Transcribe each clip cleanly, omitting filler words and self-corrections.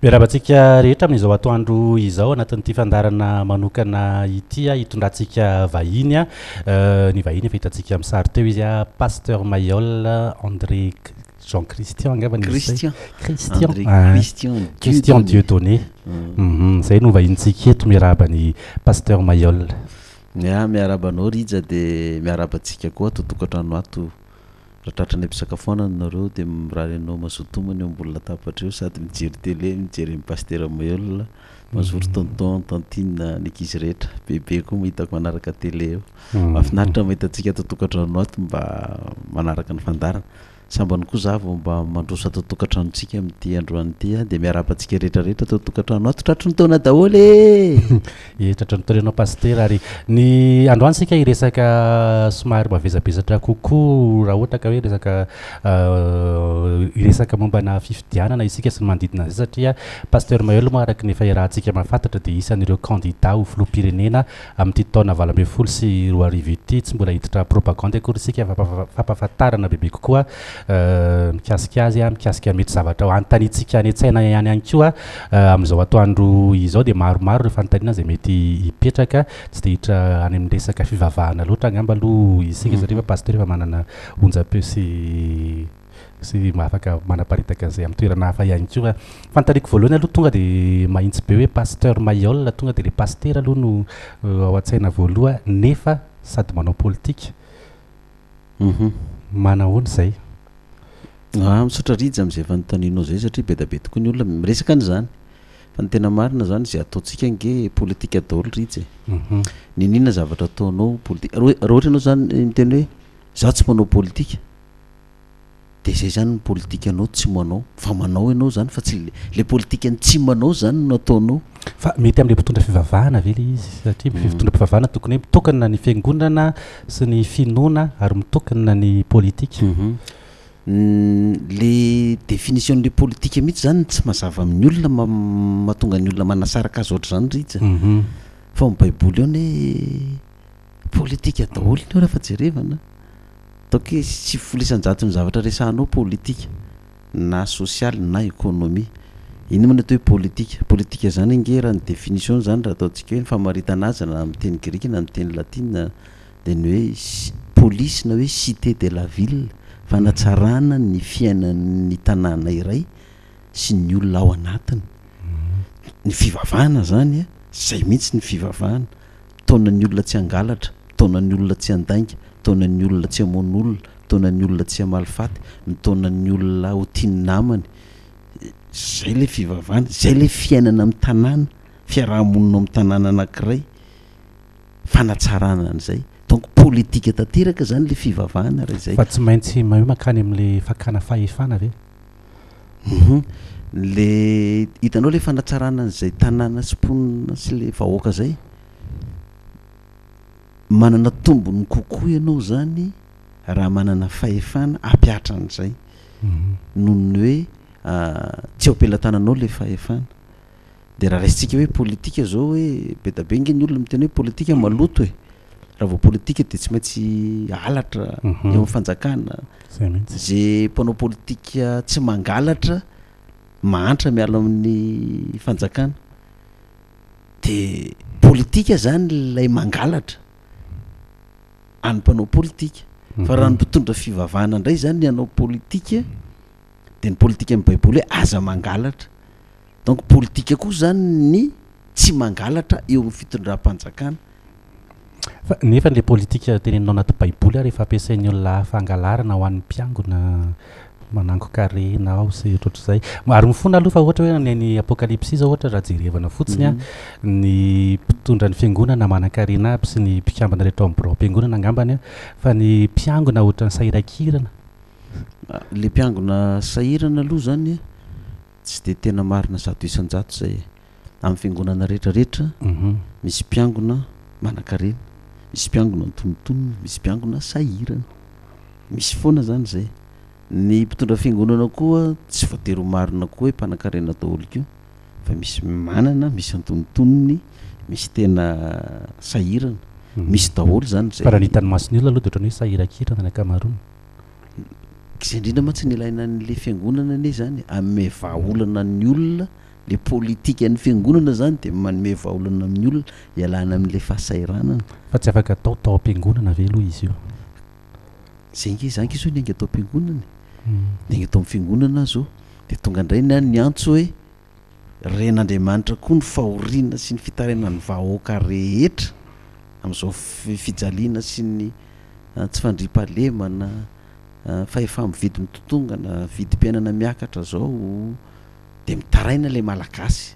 Miarabantsika rehetra amin'izao atoandro izao anatin'ity fandarana manokana ity hitondrantsika vahiny ny vahiny efa hitantsika amin'ny sary teo izy Pasteur Mailhol André Jean Christian angamba Christian Dieudonné zay no vahintsika eto miarabany Pasteur Mailhol. Miarabanao Rija de miarabantsika koa totokatrano ato ratratra ny mpisakafoanana nareo dia raha ianao mazotomany eo ambony latabatra eo sady mijery télé mijery Pasteur Mailhol mazory tonton tantine ny ankizy rehetra bebe koa mahitako manaraka télé eo mahafinaritra mahitantsika totokatrano ato mba manaraka ny fandarana sambany koa zavo mba mandrosa totokatranontsika amin'ity androany ity dia miarabantsika rehetrarehetra totokatrano ato tratry ny taona daholo tratry ny taona ianao Pasteur ary ny androany sika iresaka somary mavezabezatra kokoa raha ohatra ka hoe iresaka mombana fifidianana isika sy ny manodidina zay satria Pasteur Mailhol moa araka ny efa irahantsika mahafantatra dia isan'ireo kandida ho filoham-pirenena amin'ity taona 2024 sy 2025 ity tsy mbola hiditra propagande akory isika fampahafantarana bebe kokoa mikasika azy mikasika mety zavatra antanitsika any an-tsaina ihany any koa amin'izao atoandro izao dia maromaro ireo fanontaniana zay mety hipetraka tsy dia hiditra any amin'ny resaka fivavahana loatra angamba aloha isika satria Pasteur efa manana onjam-peo sy mahafaka manaparitaka zay amin'ny toerana hafa ihany koa. Fantariko voalohany aloha tonga dia mahitsy be hoe Pasteur Mailhol tonga dia le Pasteur aloha no ao an-tsaina voaloha nefa sady manao politika manahoana zay misaotra Rija amin'izay fanontanianao zay satria be da be tokoa ny olona miresaka an'izany fa ny tena marina zany zay ataontsika nge politika daholo Rija ninona zavatra ataonao politika raha ohatra ianao zany miteny hoe zaho tsy manao politika dia zay zany ny politika anao tsy manao fa manao ianao zany fa tsy le politika ny tsy manao zany no ataonao fa mety amin'le mpitondra fivavahana vely izy satria fitondra fivavahana tokony hoe mitokana ny fiangonana sy ny finoana ary mitokana ny politika le définition-le politika mihitsy zany tsy mazava amin'ny olona mahatonga ny olona manasaraka azy ohatra zany Rija fa amin'ny baiboly ao ny politika daholo ny rehefa jerevana ataoko hoe sy folisan-jato ny zavatra resahanao politika na sosialy na ekonomia iny moa ny atao hoe politika zany nge raha ny définition zany raha ataontsika hoe ny famaritana azy na amin'ny teny grika na amin'ny teny latina dia ny hoe police na hoe cité de la ville fanatsarana ny fiainan'ny tanàna iray sy ny olona ao anatiny ny fivavahana zany zay mihitsy ny fivavahana taonan'ny olona tsy hangalatra taonan'ny olona tsy handainga taonan'ny olona tsy hamoan'olona taonan'ny olona tsy hamalifaty mitaonan'ny olona ho tiany namany zay le fivavahana zay le fiainana amin'ny tanàna fiarahamonina amin'ny tanàna anankiray fanatsarana an'izay donc politika tanteraka zany le fivavahana raha zay fa tsy maintsy makany amin'le fakana fahefana ve le hitanao le fanatsarana an'izay tanàna sy mponina sy le vahoaka zay manana tombony kokoa ianao zany raha manana fahefana ampiatra an'izay noho ny hoe tsy ampelantananao le fahefana dia raha raisitsika hoe politika zao hoe be da be nge ny olona miteny hoe politika maloto raha vao politika dia tsy maintsy alatra eo amin'ny fanjakana zay mpanao politika tsy mangalatra mahantra miala amin'ny fanjakana dia politika zany ilay mangalatra any mpanao politika fa raha ny mpitondra fivavahana indray zany ny anao politika dia ny politika amin'ny baiboly hoe aza mangalatra donc politika koa zany ny tsy mangalatra eo amin'ny fitondram-panjakana fa nefa le politika teneninao anaty baiboly rehefa ampiasain'ny olona fangalarana ho an'ny mpiangona manango karena ao sy ohatr'izay ary mifona aloha fa ohatra hoe ny apokalypsy zao ohatra raha jerevana fotsiny ny mpitondra ny fiangonana manan-karena aby sy ny mpikambana rehetra ao amin'ny birao-mpiangonana angambany fa ny mpiangona ohatra ny sahiran-kirana le mpiangona sahirana aloha zany tsy dia tena marina zato isan-jato zay amin'ny fiangonana rehetrarehetra misy mpiangona manan-karena misy mpiangona ntonontonona misy mpiangona sahirana misy foana zany zay ny mpitondra fiangonana koa tsy voatery marina koa hoe mpanan-karena daholo keo fa misy manana misy antonontonony misy tena sahirana misy daholo zany zay fa raha nitany masony olona aloha dia ohatrany hoe sahiran-kirana ny ankamaroany izay indrindra ma tsy nilaina n'le fiangonana ane zany ame vahaolana ny olona le politika ny fiangonana zany de manome vaolana amin'ny olona ialana amin'le fahasairanana fa tsy afaka tao am-piangonana ve aloha izy io zengy zany izy io nenga atao am-piangonana nenga atao amin'ny fiangonana zao de tonga indray ny antso hoe ren'Andriamanitra koa ny fahoriana sy ny fitarenany vahoaka rehetra amin'izao fijaliana sy ny tsy fandriam-pahalemana fa efa mividy mitotongana vidim-piainana miakatra zao de mitaraina le malagasy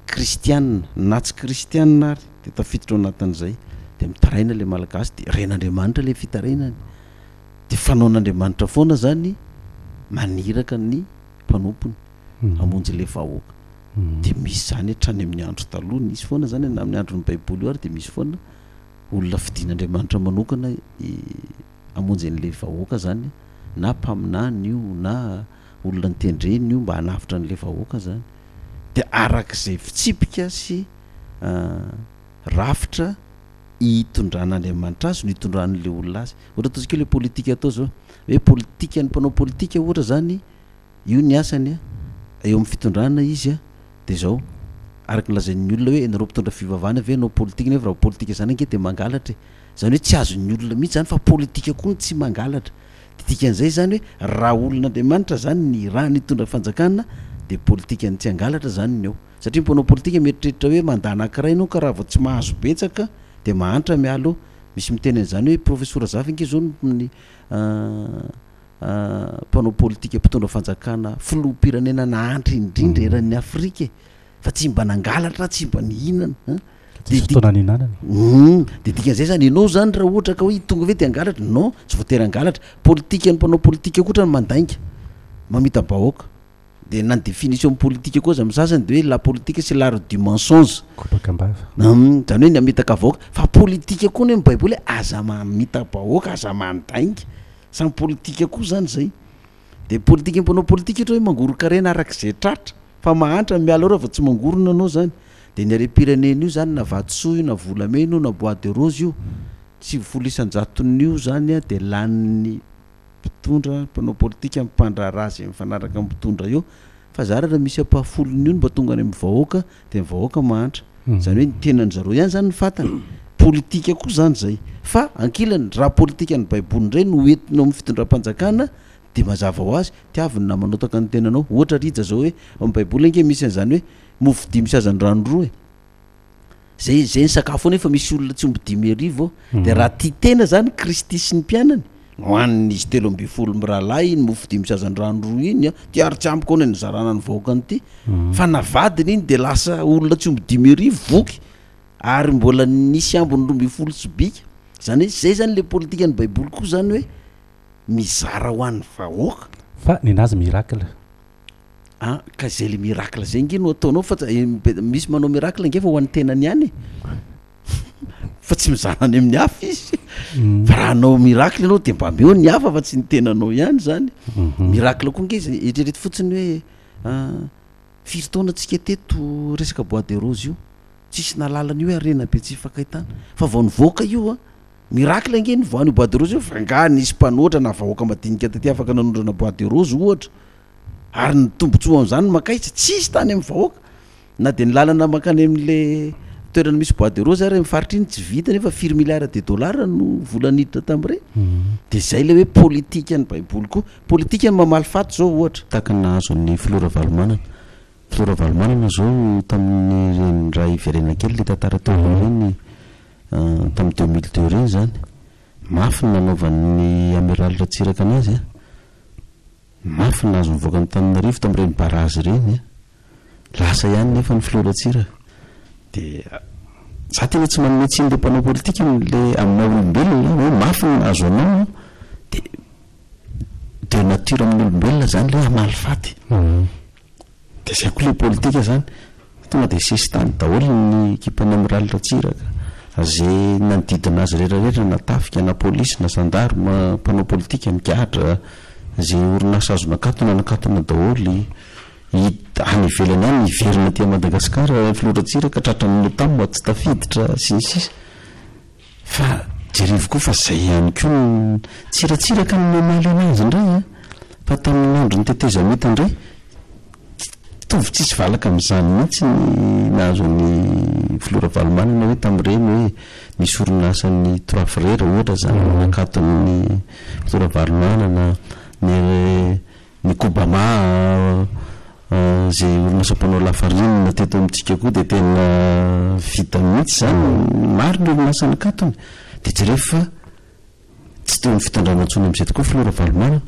kristianina na tsy kristianina ary de tafiditra ao anatin'izay de mitaraina le malagasy de ren'Andriamanitra le fitarenany de fanaon'Andriamanitra foana zany maniraka ny mpanompony hamonjy le vahoaka de misy zany hatrany amin'ny andro taloha nisy foana zany amin'ny andron'ny baiboly io ary de misy foana olona fidin'Andriamanitra manokana hamonjy an'le vahoaka zany na mpaminany io na olona nitendreny io mba hanafitra n'le vahoaka zany de arak'izay fitsipika sy rafitra hitondran'Andriamanitra azy no hitondran'le olona azy ohatra ataontsika le politika atao zao hoe politika ny mpanao politika ohatra zany io ny asany eo amin'ny fitondrana izy de zao araky lazain'ny olona hoe nareo mpitondra fivavahana ve nao politika nefa raha politika zany ange de mangalatra zany hoe tsy azon'ny olona mihitsy zany fa politika koa ny tsy mangalatra de dikan'izay zany hoe raha olon'Andriamanitra zany ny raha nitondra fanjakana de politika ny tsy angalatra zany ny eo satria mpanao politika mieritreritra hoe mandana ankiray anao ka raha vao tsy mahazo betsaka de mahantra mialo misy miteny an'izany hoe professeur Zafy inge zao ny mpanao politika mpitondra fanjakana filoham-pirenena nahantra indrindra eran'ny Afrika fa tsy mba nangalatra tsy mba nihinana de dikan'izay zany ianao zany raha ohatra ka hoe tonga ve de angalatra non tsy voatery angalatra politika ny mpanao politika koatra ny mandainga mamita bahoaka de na ny définition politika koa za amin'ny sasany de hoe la politique c'est l'art du mensonge zany hoe ny amitaka vahoaka fa politika koa ny amin'ny baiboly hoe aza mamita bahoaka aza mandainga samy politika koa zany zay de politika mpanao politika ohatra hoe mangoro-karena arak'izay tratra fa mahantra miala raha vao tsy mangorona anao zany de ny harem-pirenena io zany na vatosoa io na volamena io na bois de rose io tsy folisan-jaton'io zany de lan'ny mpitondra mpanao politika mimpandra azy mifanaraka mpitondra eo fa zara raha misy ampahafolony io mba tonga any amin'ny vahoaka de vahoaka mahantra zany hoe ny tenany zareo ihany zany ny fatany politika koa zany zay fa ankilany raha politika ny baiboly ndray no entinao amin'ny fitondram-panjakana de mazava ho azy tiaviny na manotaka ny tenanao ohatra rija zao hoe amin'ny baiboly ange misy an'izany hoe mofo dimy sy azany rano roa zay ny sakafo nefa misy olona tsy omby 10,000 de raha tia tena zany Kristy sy ny mpianany hoaniny izy 13 mirahalahy iny mofo dimy sy azany rano roa iny tiary tsy ampiko ao ny zarana ny vahoaka an'ity fa navadiny iny de lasa olona tsy omby 10,000 voky ary mbola nisy ambony 12 sy bika zany hoe zay zany le politika ny baiboly koa zany hoe mizara ho an'ny vahoaka fa ninazy miracle ka zay le miracle zay nge no ataonao fa misy manao miracle nge fa ho an'ny tenany ihany fa tsy mizana any amin'ny hafa izy fa raha anao miracle anao de mba meo ny hafa fa tsy ny tenanao ihany zany miracle koa nge eritrereto fotsiny hoe firy taona tsika teto resaka bois de rose io tsisy nalalany io arena be tsy fakaitana fa vao nivoaka io miracle nge ny voan'io bois de rose io fa nga nisy mpanoatra na vahoaka madinika taty afaka nanondrana bois de rose ohatra ary ny tombontsoa am'zany makaitsy tsisy tany amin'ny vahoaka na de ny lalana makany amin'le toerana misy bois de rose ary mifaritra iny tsy vita nefa firy milliards de dollars no volaniditra tam'ireny de zay le hoe politika ny baiboly koa politika ny mamaly faty zao ohatra tahaka nahazo ny Flora Valomanana zao tamin'ny ray Verena kely le tantara teo reny tamin'ny 2002 reny zany mafy ny nanaovan'ny amiral Ratsiraka anazy mafy nahazo mivoaka ny Tananarivo tamin'ireny barazy reny lasa ihany nefa ny Flora Ratsiraka de za tena tsy manome tsiny le mpanao politika le amina olombelona hoe mafy ny nahazo anao de nature amin'ny olombelona zany le amaly faty de zay koa le politika zany tonga de sisy tany daholo ny ekipany amiral Ratsiraka zay nanodidina azy rehetrarehetra na tafika na polisy na sandarma mpanao politika mikahatra zay orinasa azo nakatona daholy any ivelany any iverina tia Madagasikara Floratsiraka tratran'ny tamma tsy tafiditra sisy fa jerivo koa fa zay ihany koa tsiratsiraka ny mamaly anazy indray fa tamin'ny andro ny tetezameta indray fitovy tsisy valaka amin'izany mihitsy nahazon'ny Flora Valmanana hoe tamin'ireny hoe nisy orinasany Trois Frères ohatra zany nakaton'ny Flora Valmanana ny Kobama zay orinasa mpanao lafarina teto amintsika koa dia tena vita mihitsy zany maro ny orinasa nakatony dia tsy rehefa tsy teo ny fitondrana antsony amin'izay tokoa Flora Valmanana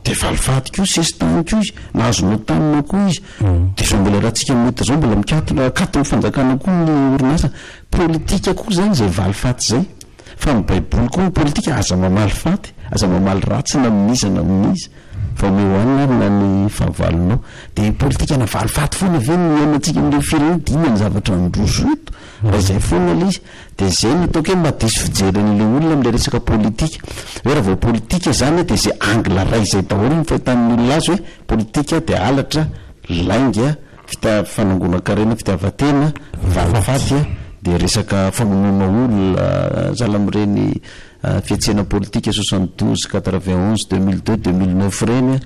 dia valifaty koa sesitany koa izy nahazonao taminao koa izy dia zao mbola rahantsika mota zao mbola mikatony fanjakana koa ny orinasa politika koa zany zay valifaty zay fa ny baiboly koa ny politika aza mamaly faty aza mamaly ratsy na amin'izy na amin'izy fa mehoanina na ny fahavalonao dia politika na valifaty foana ve niainantsika amin'ireo firenena dina ny zavatra nandroso eto raha izay foana ilay izy dia zay no ataoko hoe madisy fijeren'ilay olona amin'ilay resaka politika hoe raha vao politika zany dia zay angla ray izay daholo ny fahitan'ny olona azy hoe politika dia alatra lainga fanangonan-karena fitiavan-tena valifaty dia resaka famonoana olona zala amin'ireny fiatsena politika 72 91 2002 2009 reny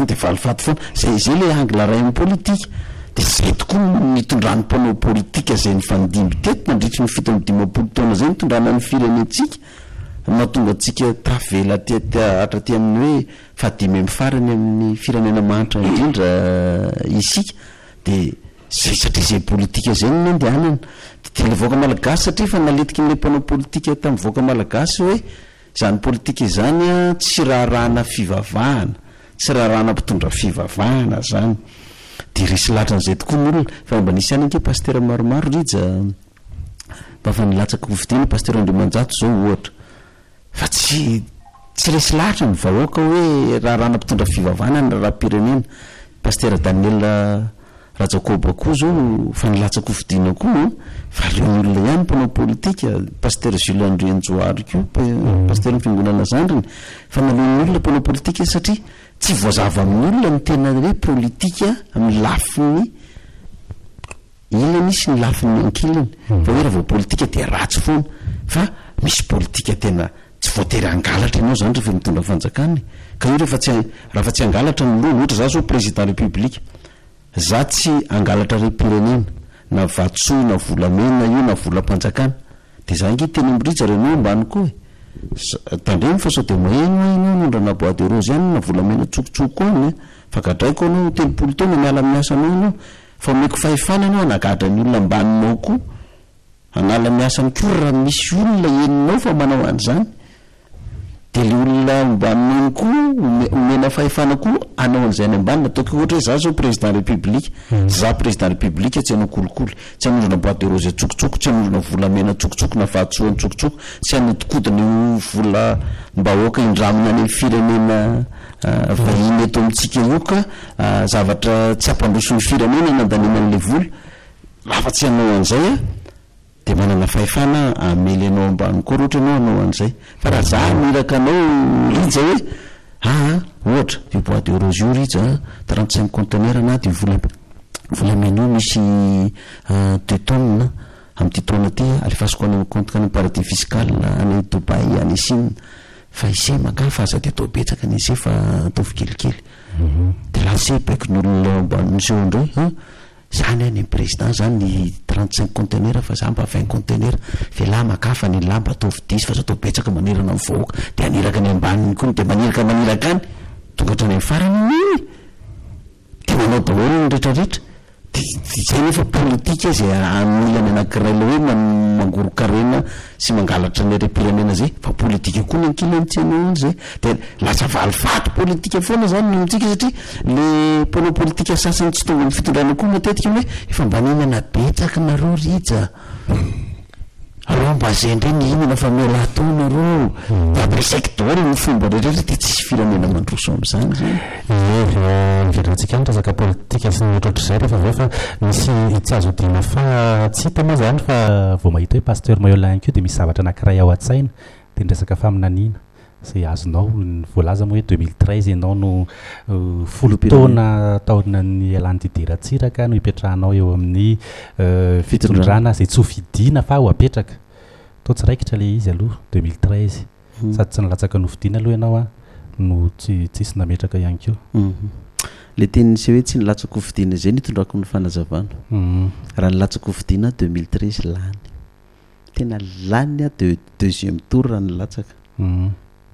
dia valifaty foana zay le angla ray amin'ny politika dia zay tokoa nitondrany mpanao politika zay ny fandimby teto nandritry ny fito amin'ny 50 taona zay nitondrana ny firenentsika mahatonga antsika travela hatraty amin'ny hoe fahadimy amin'ny farany amin'ny firenena mahantra indrindra isika dia zay satria zay politika zay no nandehanana dia le voaka malagasy satria fa naletiky n'ilay mpanao politika tamin'ny voaka malagasy hoe zany politika zany tsy raharahana fivavahana tsy raharahana mpitondra fivavahana zany dia resy latra n'izay tokoa ny olona fa mba nisy any anke pasteur maromaro rija mba fa nilatsaka hovidiana pasteur Andriamanjato zao ohatra fa tsy resy latra ny vahoaka hoe raharahana mpitondra fivavahana ny rahapirenena pasteur Daniel Rajakoba koa zao fa nilatsaka hovidiana koa fa reo olona ihany mpanao politika pasteur Jules Andrianjoary koa pasteur ny fiangonana zandriny fa nalon'ny olona mpanao politika satria tsy voazava amin'ny olona ny tena hoe politika amin'ny lafiny ilany sy ny lafiny ankilany fa hoe raha vao politika dia ratsy foana fa misy politika tena tsy voatery angalatra ianao zany rehefa mitondra fanjakany ka io raha fa tsy angalatra ny loha ohatra za zao président république za tsy angalatra repirenena na vatsoa na volamena io na volam-panjakana dia za nge teny mirija renao ambany koa tandreny fa sao dia maheno ianao nondrana bois de rose ihany na volamena tsokotsoko any fagadraiko anao telopolo taona miala amin'ny asanao ianao fa omeko fahefana ianao anagadra ny olona ambaninao koa anala miasany koa raha misy olona eninao fa manao an'izany dia le olona ambaninao koa omena fahefana koa anao an'izay any ambanina ataoko ohatra hoe za zao président république za président république tsy hanao kolikoly tsy hanondrana bois de rose tsokotsoko tsy hanondrana volamena tsokotsoko na vatsoany tsokotsoko tsy hanodikodiny vola mbahoaka indramina any firenena vahiny eto amintsika io ka zavatra tsy hampandroson'ny firenena nandanina an'ilay vola lafa tsy hanao an'izay dia manana fahefana amely anao ambany koa roatra ianao anao an'izay fa raha za miraka anao rija hoe ohatra io bois de rose io rija 35 conteneur na dia volamena io misy 2 tonnes amin'ity taona ty alefasiko any compte any paradis fiscal any Dubai any Chine fa isay maka fa aza dia atao betsaka ny izay fa ataovy kelikely dia lasy baiko ny olona ambanin'izao indray zany any président zany 35 conteneur fa za mba 20 conteneur fe la makafa ny lamba ataovy 10 fa za atao betsaka manerana ny vahoaka dia aniraka ny ambaniny koa dia maniraka any tonga hatrany amin'ny farany dia manao daholo ny rehetrarehetra zay nefa politika zay amilany anankiray la hoe mangoro-karena sy mangalatra ny repirenena zay fa politika koa ny ankilany tsy hanao any zay dia lasa valifaty politika foana zany nomitsika satria le mpanao politika sasany tsy tonga ny fitondrana koa matetika hoe efa mba ninana betsaka nareo rija aloha mba zay ndray ny inana fa mela atao nareo dia ampiresaky daholo ny fomba rehetrarehetra dia tsisy firenena mandroso amin'izany zany niverentsika any resaka politika sy ny ohatrohatr'izay rehefa aveo fa misy tsy azo dina fa tsy hita moa zany fa vao mahita hoe pasteur Mailhol ihany koa dia misy zavatra anankiray ao an-tsaina dia ny resaka faminaniana izay azonao voalaza moa hoe 2013 ianao no folo taona taona ny alany didera Antsiraka no hipetrahanao eo amin'ny fitondrana izay tsy ho fidiana fa ho apetraka tao tsy raikitra le izy aloha 2013 sady tsy nalatsaka no fidiana aloha ianao no tsisy nametraka ihany koa. Le tenisy hoe tsy nilatsako fidiana zay nitondrako ny fanazavana. Raha nilatsako fidiana 2013 lany. Tena lany a deuxième tour raha nilatsaka.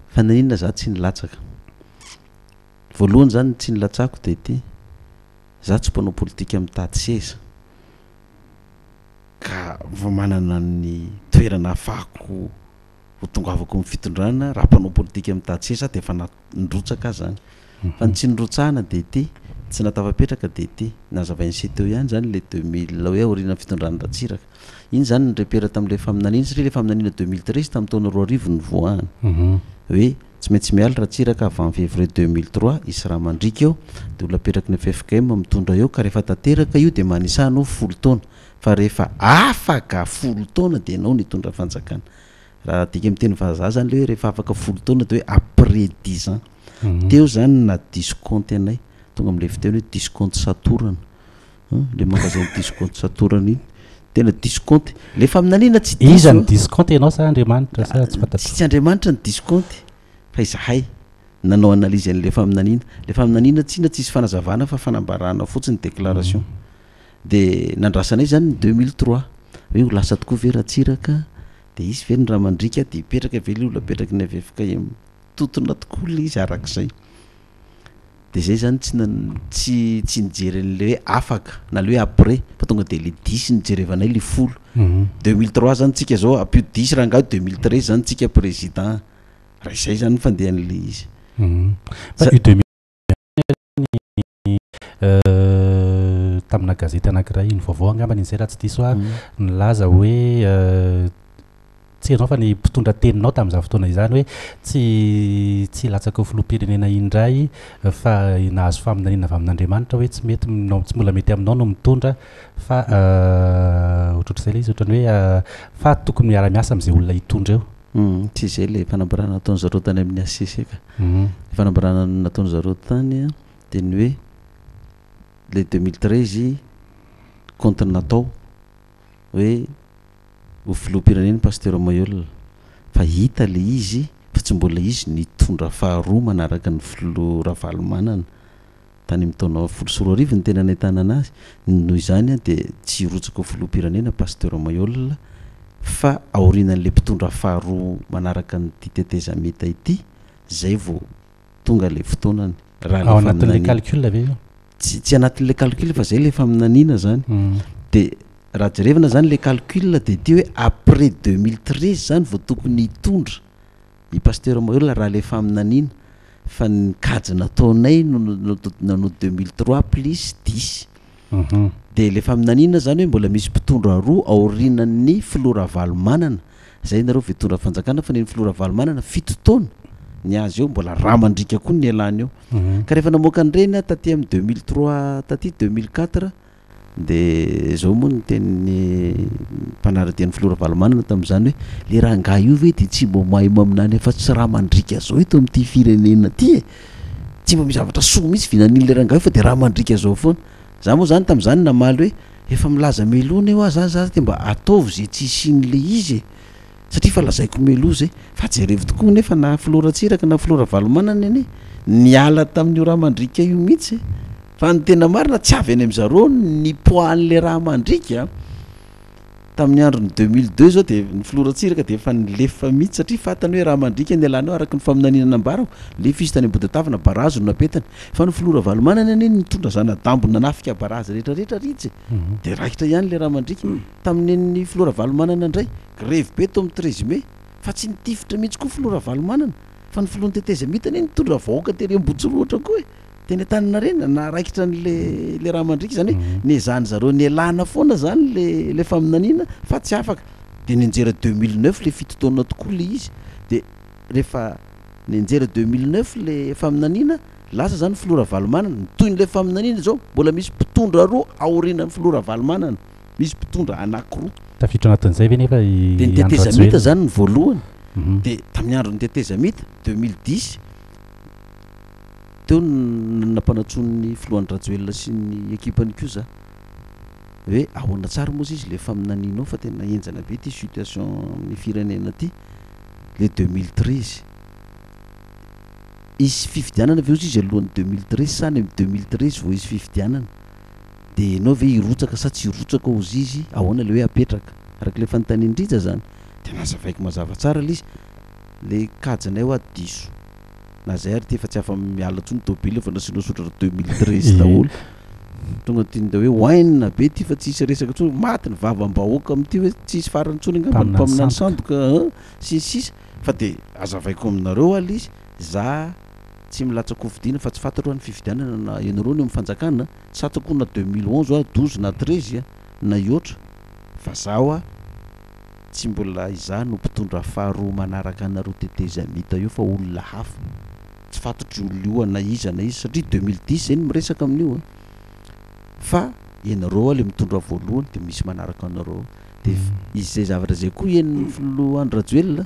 Fa nanina za tsy nilatsaka. Voalohany zany tsy nilatsako dia ty za tsy mpanao politika mitady seza. Ka vao manana ny toerana afahako ho tongavako amin'ny fitondrana raha mpanao politika mitady seza dia efa nandrotsaka zany. Fa ny tsy nindrotsahana dia ty tsy natafapetraka dia ty nazavainy sy teo ihany zany le 2000 hoe aoriana fitondrana Antsirabe. Iny zany nirepera tamin'ilay faminaniana satria ilay faminaniana 2013 tamin'ny taona 2000 ny voahany. Hoe tsy maintsy miala Antsirabe avy amin'ny février 2003 isy raha mandrika eo dia olona petraky ny FFKM mitondra eo ka rehefa tanteraka io dia manisanao 10 taona fa rehefa afaka 10 taona dia ianao nitondra fanjakana. Raha dika miteny vazaha zany le hoe rehefa afaka 10 taona dia hoe après 10 ans. Teo zany na discompte anay tonga amin'ilay fiteny hoe discompte satorana. Le magasin discompte satorana iny tena discompte le faminaniana tsy diso. Iza ny discompte ianao sa Andriamanitra sa tsy fantatro. Tsy Andriamanitra ny discompte fa izahay nanao analyse an'le faminaniana. Le faminaniana tsisy fanazavana fa fanambarana fotsiny déclaration. Dia nandrasanay zany 2003 hoe ho lasa tokoa ve Antsirabe dia izy ve ny raha mandrika dia petraka ve le olona petraky ny FFKM totona tokoa le izy arak'izay. Dia zay zany tsy nijery an'le hoe afaka na le hoe après fa tonga dia le 10 nijerevanay le 10. 2003 zany tsika zao apio 10 raha ngaho 2013 zany tsika président. Raha izay zany fandehan'le izy. Tamina gazety anankiray ny vaovao angambany izay raha tsy diso nilaza hoe tsy ianao fa ny mpitondra teninao tamin'izany fotoana izany hoe tsy latsaka filoham-pirenena indray fa nahazo faminaniana avy amin'Andriamanitra hoe tsy mbola mety aminao no mitondra fa ohatrohatr'izay ilay izy ohatrany hoe fa tokony miara-miasa amin'izay olona hitondra eo. Tsy izay le fanambarana nataony zareo tany amin'ny ACC ka. Fanambarana nataony zareo tany dia ny hoe le 2013 contre natao hoe ho filoham-pirenena Pasteur Mailhol fa hita le izy fa tsy mbola izy nitondra faharoa manaraka ny filoha Ravalomanana tany amin'ny taona 2014 ny tena nahitana anazy. Noho izany dia tsy rotsaka filoham-pirenena Pasteur Mailhol fa aorinan'le mpitondra faharoa manaraka ny teteza meta ity zay vao tonga le fotoanany. Ao anatin'le calcul ve io? Tsy anatin'le calcul fa zay le faminaniana zany. Dia raha jerevana zany le calcul dia ty hoe après 2013 zany vao tokony hitondra i Pasteur Mailhol raha le faminaniana fa ny kajy nataonay nanao 2003 plus 10. Dia le faminaniana zany hoe mbola misy mpitondra roa aorinan'ny filoha Ravalomanana. Zay nareo vitondra fanjakana fa ny filoha Ravalomanana 7 taona ny azy eo mbola raha mandrika koa ny alany eo. Ka rehefa namoaka an'ireny taty amin'ny 2003 taty 2004 dia zao moa ny teny mpanaradian'ny filoha Ravalomanana tamin'izany hoe le raha ngaha io ve dia tsy mbo mahay aminany fa tsy raha mandrika zao eto amin'ity firenena ty e. Tsy mbo misy zavatra soa mihitsy vinan'iny le raha ngaha io fa dia raha mandrika zao foana. Za moa zany tamin'izany namaly hoe efa milaza melona eo zany za dia mba ataovy zay tsy isin'le izy e. Satria fa lazaiko meloa zay fa jerevo tokoa nefa na filoha Antsirabe na filoha Ravalomanana anie niala tamin'io raha mandrika io mihitsy fa ny tena marina tsy avy any amin'izareo ny poan'le raha mandrika tamin'ny andro ny 2002 zao dia ny filoha Antsirabe dia efa nilefa mihitsy satria fatany hoe raha mandrika ny alany eo araka ny faminaniana nambara le fisy tany Amboditavana barazo napetany fa ny filoha Ravalomanana anie nitondra zanadambona nafika barazy rehetrarehetra ritsy dia raikitra ihany le raha mandrika tamin'ny filoha Ravalomanana indray grève be tao amin'ny 13 mai fa tsy nitifitra mihitsy koa filoha Ravalomanana fa ny filohan'ny teteza mitany nitondra vahoaka tery Ambotsorootra koa e teny Antaninarenina na raikitra n'le raha mandrika zany hoe nezany zareo ny alana foana zany le faminaniana fa tsy afaka dia nianjera 2009 le 7 taona tokoa le izy dia rehefa nianjera 2009 le faminaniana lasa zany filoha Ravalomanana toy n'le faminaniana zao mbola misy mpitondra roa aorinan'ny filoha Ravalomanana misy mpitondra anankiroa tafiditra anatin'izay ve nefa dia ny teteza mita zany ny voalohany dia tamin'ny andro ny teteza mita 2010 teo nampanatsoany filohan'ny Rajoelina sy ny ekipany koa za hoe ahoana tsara moa izy le faminanianao fa tena enjana be ty situation ny firenena ty le 2013 izy fifidianana aveo izy alohan'ny 2013 sany amin'ny 2013 vao izy fifidianana dia ianao ve hirotsaka sa tsy hirotsaka ozy izy ahoana le hoe apetraka araka le fanontanian-drija zany dia nazavaiko mazava tsara le izy le kajinay ho adiso na zay ary ty efa tsy afa miala ntsony tobily efa nasianao sotratra 2013 daholo tonga tiany da hoe wine be ty fa tsisy resaka ntsony maty ny vavambahoaka amin'ity hoe tsisy farany ntsony angambany mpaminany sandoka sisisisa fa dia azavaiko aminareo aly izy za tsy milatsako fidiana fa tsy fantatro ny fifidianana na ianareo ny mifanjakana tsy fantatro na 2011 12 na 13 na iotra fa zaho a tsy mbola iza no mpitondra faharoa manaraka anareo tetezamita io fa olona hafa tsy fantatro olo io na izy satria 2010 zay ny miresaka amin'io fa ianareo le mitondra voalohany dia misy manaraka anareo dia izy zay zavatra zay koa eniny filohan'ny rajoelona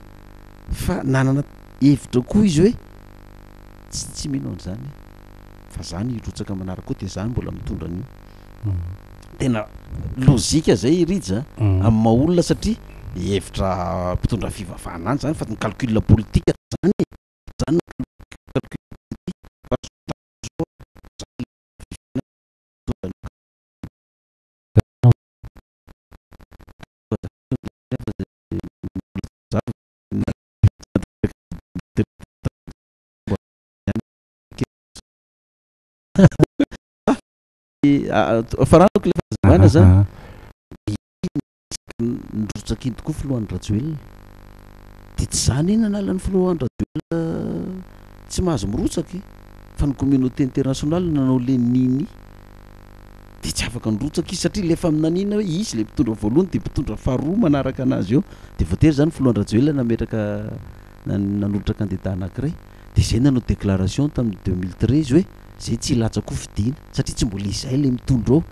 fa nanana hevitra koa izy hoe tsy mino an'izany fa zany hirotsaka manaraka koa dia zany mbola mitondra an'io tena lozika zay irija amin'ny maha-olona satria hevitra mpitondra fivavahana any zany fa ny calcul politika zany calcul faranako le fazavana zany nirotsaky iny tokoa filohan'ny rajoelona dia tsy zany iny analan'ny filohan'ny rajoelona tsy mahazo mirotsaky fa ny communauté internationale nanao le niny dia tsy afaka nirotsaky izy satria lefa aminanina hoe izy le mpitondra voalohany dia mpitondra faharoa manaraka anazy eo dia voatery zany filohan'ny rajoelona nametraka nanolotra kandida anankiray dia zay nanao déclaration tamin'ny 2013 hoe zay tsy ilatsako fidiana satria tsy mbola izay le mitondra ao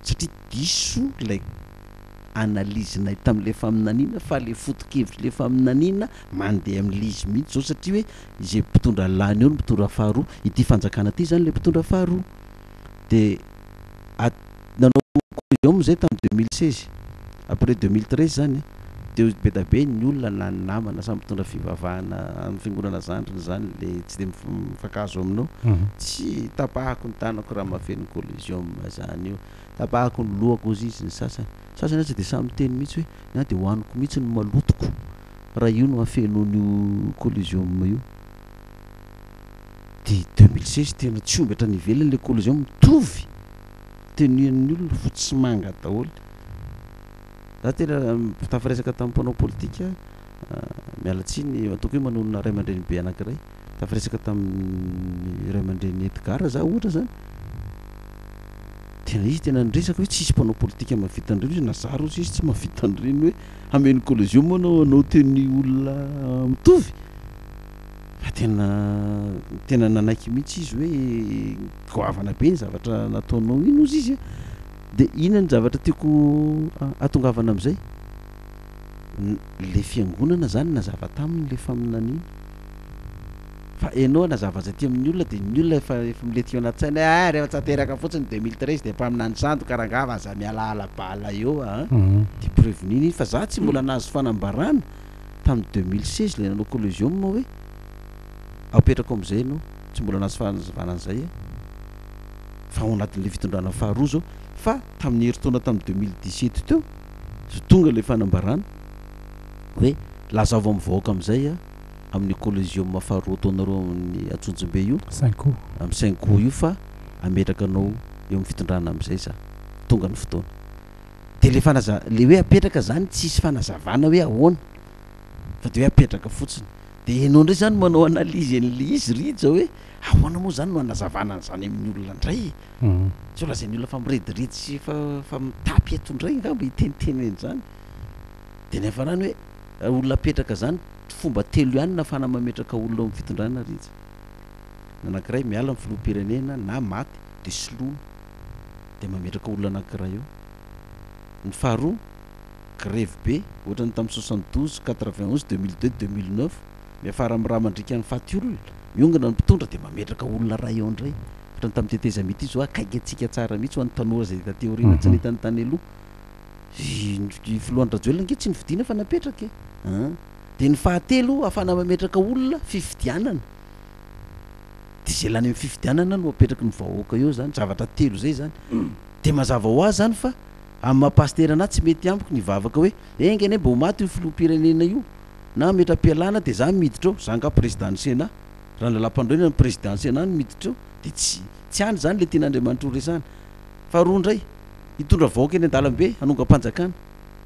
satria diso lay analyzinay tamin'le faminanina fa le foto-kevitry le faminanina mandeha amin'le izy mihitsy zao satria hoe izay mpitondra lany eo no mpitondra faharoa ity fanjakana ty zany le mpitondra faharoa dia nanao cohésion zay tamin'ny 2016 après 2013 zany dia be da be ny olona na ny namana samy mpitondra fivavahana amin'ny fiangonana zandriny zany le tsy dia mifakazo aminao tsy tapahako ny tanako raha mafeny collision zany io tapahako ny lohako ozy izy ny sasany aza dia samy teny mihitsy hoe na dia hoaniko mihitsy ny malotoko raha io no afenon'io collision io dia 2016 tena tsy ombatra ny ivelany le collision mitovy tenuan'ny olona fotsy sy manga daholo za tena tafaresaka tamin'ny mpanao politika mialatsiny atoko hoe manonona ray aman-dreny be anankiray tafaresaka tamin'ny ray aman-dreny Edgar za ohatra zany tena izy tena niresaka hoe tsisy mpanao politika mavita an'ireny izy na zaro izy tsy mavita an'ireny hoe hameny collision moa anao teny olona mitovy fa tena nanaiky mihitsy izy hoe goavana be ny zavatra nataonao ino ozy izy dia ina ny zavatra tiako atongavana amin'izay le fiangonana zany nazava tamin'le faminanina fa ianao nazava zay ty amin'ny olona dia ny olona efa milety eo anaty-tsaina rehefa tsy ateraka fotsiny 2013 dia mpaminany sandoka karangava za mialaala bala eo dia préveniny fa za tsy mbola nahazo fanambarana tamin'ny 2016 le nanao collision moa hoe apetrako amin'izay anao tsy mbola nahazo fanazavana an'izay fa ao anatin'le fitondrana faharoa zao fa tamin'ny herintaona tamin'ny 2017 teo tonga le fanambarana hoe lazava mivoaka amin'izay amin'ny collision faharoa ataonareo amin'ny Antsonjombe io amin'ny 5 io fa ametraka anao eo amin'ny fitondrana amin'izay za tonga ny fotoana dia le hoe apetraka zany tsisy fanazavana hoe ahoana fa dia hoe apetraka fotsiny dia ianao indray zany manao analyse an'le izy rija hoe ahoana moa zany no anazavana an'izany amin'ny olona indray tsy ola zay ny olona fa mirediridy sy fa mitapy eto indray ngamba hiteniteny en'izany dia ny hafanany hoe olona apetraka zany fomba telo ihany na fana mametraka olona amin'ny fitondrana rija nanankiray miala amin'ny filoham-pirenena na maty dia soloana dia mametraka olona anankiray eo ny faharoa grève be ohatra ny tamin'ny 72 91 2002 2009 miafara amin'ny raha mandrika ny faty olona miongana ny mpitondra dia mametraka olona ray eo indray ohatra ny tamin'ny tetezamity izy ho akaiky atsika tsara mihitsy ho an'ny tanora zay tateoriana tsy nahita ny tany aloha filohan'ny rajoelona nge tsy nividiana fa napetraka dia ny fahatelo afana mametraka olona fifidianana de zay lany amin'ny fifidianana no apetraky ny vahoaka eo zany zavatra telo zay zany de mazava ho azy zany fa amin'ny mahapastera anazy tsy mety ampiko ny vavaka hoe engany mba ho maty io filoham-pirenena io na mety ampialana de za miditra eo zanga président Sénat raha lalam-pandroena ny président Sénat no miditra eo de tsy any zany le tian'Andriamanitra ho resahana fa roa ndray hitondra vahoaka eny an-dalambe hanonga-panjakana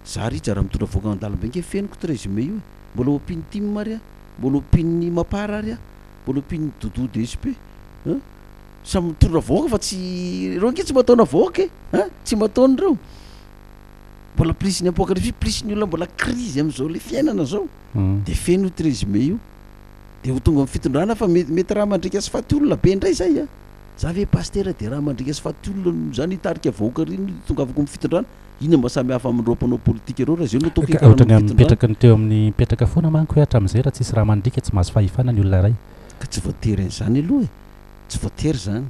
za ritra raha mitondra vahoaka an-dalambe nke feniko 13 mai io mbola opin'ny tim ary mbola opin'ny mapara ary mbola opin'ny dodo de SP samy mitondra vahoaka fa tsy reo nke tsy mataona vahoaka tsy mataony reo mbola plus ny apocalypse plus ny olona mbola crise am'izao le fiainana zao de feno 13 mai io de ho tonga amin'ny fitondrana fa mety raha mandrika sy faty olona be indray zay za ve pastera de raha mandrika sy faty olona zany hitarika vahoaka riny tonga avako amin'ny fitondrana ina mba samy hafa amin'ireo mpanao politika ireo raha zay no toky ohatrany mipetraka ny teo amin'ny mipetraka foana manko hoe hatramin'izay raha tsisy raha mandrika tsy mahazo fahefana ny olona ray ka tsy voatery an'izany aloha tsy voatery zany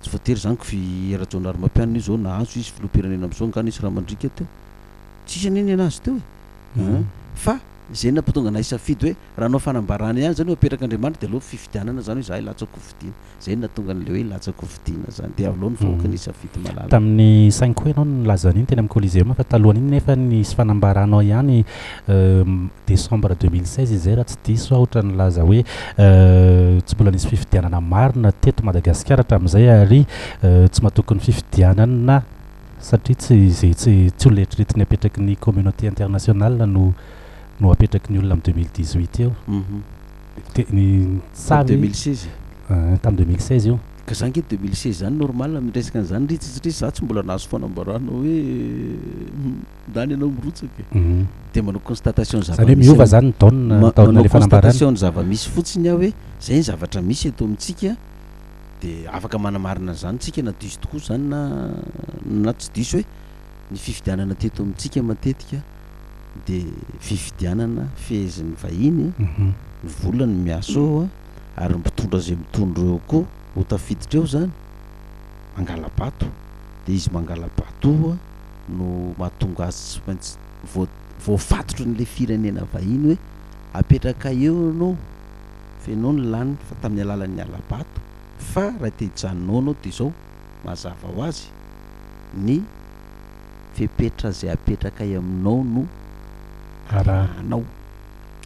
tsy voatery zany ko fi rajonary mampianina io zao nahazo izy filoham-pirenena am'izao ngany isy raha mandrika teo tsisy aneny anazy teo fa zay nampitonga na isafidy hoe raha anao fanambarana ihany zany hoe apetraka Andriamanitra de aloha fifidianana zany hoe za latsako fidiana zay natonga n'le hoe latsako fidiana zany de aloha ny vahoaka ny isafidy malala tamin'ny 5 hoe ianao nolaza n'iny teny amin'ny Coliseum fa talohan'iny nefa nisy fanambaranao ihany décembre 2016 izay raha tsy diso ohatra nylaza hoe tsy mbola nisy fifidianana marina teto Madagasikara hatramin'izay ary tsy mahatoky ny fifidianana satria tsy olona eritreretiny apetraky ny communauté internationale no apetraky ny olona amin'ny 2018 eo ny savy 2016 tamin'ny 2016 io ka zany ke 2016 zany normal miresaka an'izany ritsy satria za tsy mbola nahazo fanambarana hoe ndany ianao mirotsaka de manao constatation zany hoe miova zany ny taona le fanambarana constatation ny zava-misy fotsiny aho hoe zay ny zavatra misy eto amintsika de afaka manamarina zany tsika na diso tokoa zany na tsy diso hoe ny fifidianana teto amintsika matetika de fifidianana fehezin'ny vahiny ny volany miaso eo ary mpitondra zay mitondro eo koa ho tafiditra eo zany mangala bato de izy mangala bato no mahatonga azy tsy maintsy voafatotro n'le firenena vahiny hoe apetraka eo anao fenao ny laniny fa tamin'ny alalan'ny ala-bato fa raha te hijanonao anao de zao mazava ho azy ny fepetra zay apetraka aminao no anao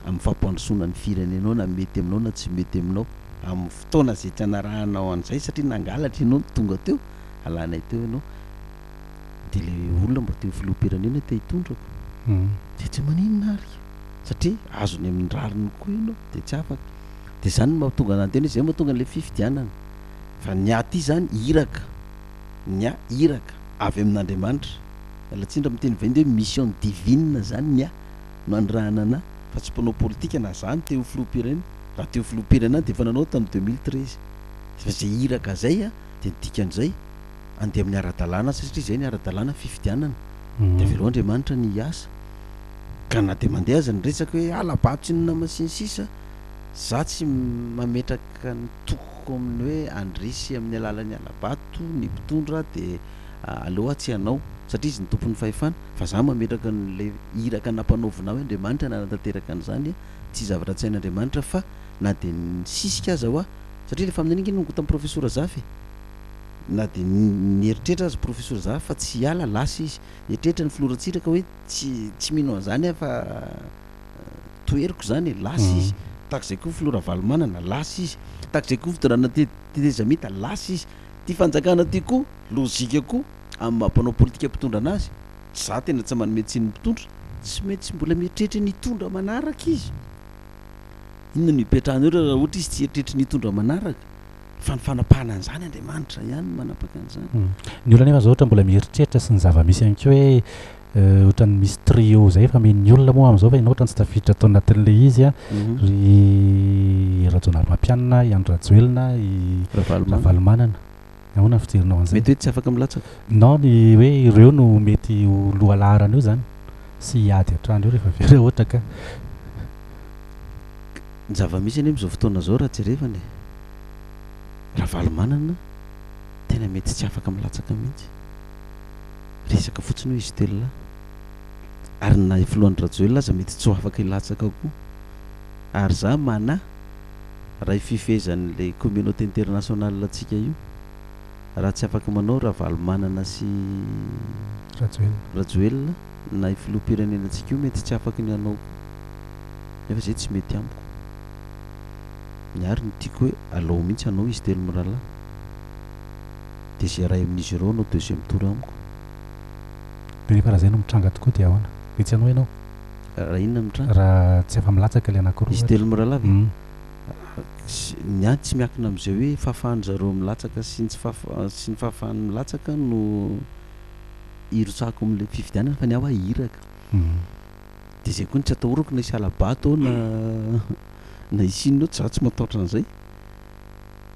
amin'ny fampandrosoana ny firenenao na mety aminao na tsy mety aminao amin'ny fotoana zay tsanarahanao an'izay satria nangalatra ianao tonga teo alanay teo ianao de le olona mba teo filoham-pirenena te hitondrako de tsy maninona ary satria azony amin'ny rariny koa ianao de tsy afaka de zany mahatonga anany teny hoe zay mahatonga an'le fifidianana fa ny aty zany iraka iraka avy amin'Andriamanitra alatsindra miteny vahin'ny hoe mission divine zany no andrahana ana fa tsy mpanao politika na zany teo filoham-pirenena raha teo filoham-pirenena de efa nanao tamin'ny 2013 fa zay iraka zay de dikan'izay andeha amin'ny ara-dalàna satria zay ny ara-dalàna fifidianana de aveloha Andriamanitra ny asa ka na de mandeha aza ny resaka hoe alabato inona masinsisa za tsy mametraka ny tokoko amin'ny hoe andrisy amin'ny alalan'ny alabato ny mpitondra de aloha tsy anao satria izy ny tompon'ny fahefana fa za mametraka n'le iraka nampanaovina hoe Andriamanitra nanatanteraka an'izany tsy zavatra tsy hain'Andriamanitra fa na de nisisika aza ho satria lefa amin'ny an'iny nongo tamin'ny professeur Zafy na de nieritreritra azy professeur Zafy fa tsy hiala lasa izy nieritreritra ny filoratsiraka hoe tsy mino an'izany fa toeriko zany lasa izy takzay koa filora valomanana lasa izy takzay koa fitondrana tetezamita lasa izy ty fanjakana ty koa lozika koa amin'ny mampanao politika mpitondra anazy za tena tsy manome tsiny mpitondra tsy maintsy mbola mieritreritra nitondra manaraka izy inona no hipetrahan'eo raha ohatra izy tsy eritreritra nitondra manaraka fa ny fanapahana an'izany Andriamanitra ihany manapaka an'izany ny olona nefa zao ohatra mbola mieritreritra sy ny zava-misy ihany koa hoe ohatra ny misy trio zay fa meny olona moa am'izao fa ianao ohatra ny tsy tafiditra tao anatin'le izy ry rajonary mampianina i Andro Rajoelina i Ravalomanana ahoana fijerinao an'izay mety hoe tsy afaka milatsaka non ny hoe ireo no mety ho lohalarana io zany sy hiady hatrany eo rehefa vera ohatra ka ny zava-misy any am'izao fotoana zao raha jerevany Ravalomanana tena mety tsy afaka milatsaka mihitsy resaka fotsiny hoe izy telona ary na filohan'ny Rajoelina aza mety tsy ho afaka hilatsaka koa ary za mana raha fifezan'le communauté internationale atsika io raha tsy afaka manao raha valomanana sy rajoelona na filoham-pirenena atsika io mety tsy afaka ny anao nefa zay tsy mety amiko miary ny tiako hoe alao mihitsy anao izy telo mirahalahy dia zay ray amin'izy ireo anao deuxième tour amiko nefa raha zay no mitranga tokoa dia ahoana metsy anao ianao raha inona mitranga raha tsy efa milatsaka le anankiroa izy telo mirahalahy ny any tsy miakina amin'izay hoe fahafahany zareo milatsaka sy ny fahafahany milatsaka no irosako amin'le fifidianana fa ny aho ahiraka dia zay koa ny tsy atahorako na isy alabato na isinonao tsy za tsy matahotra an'izay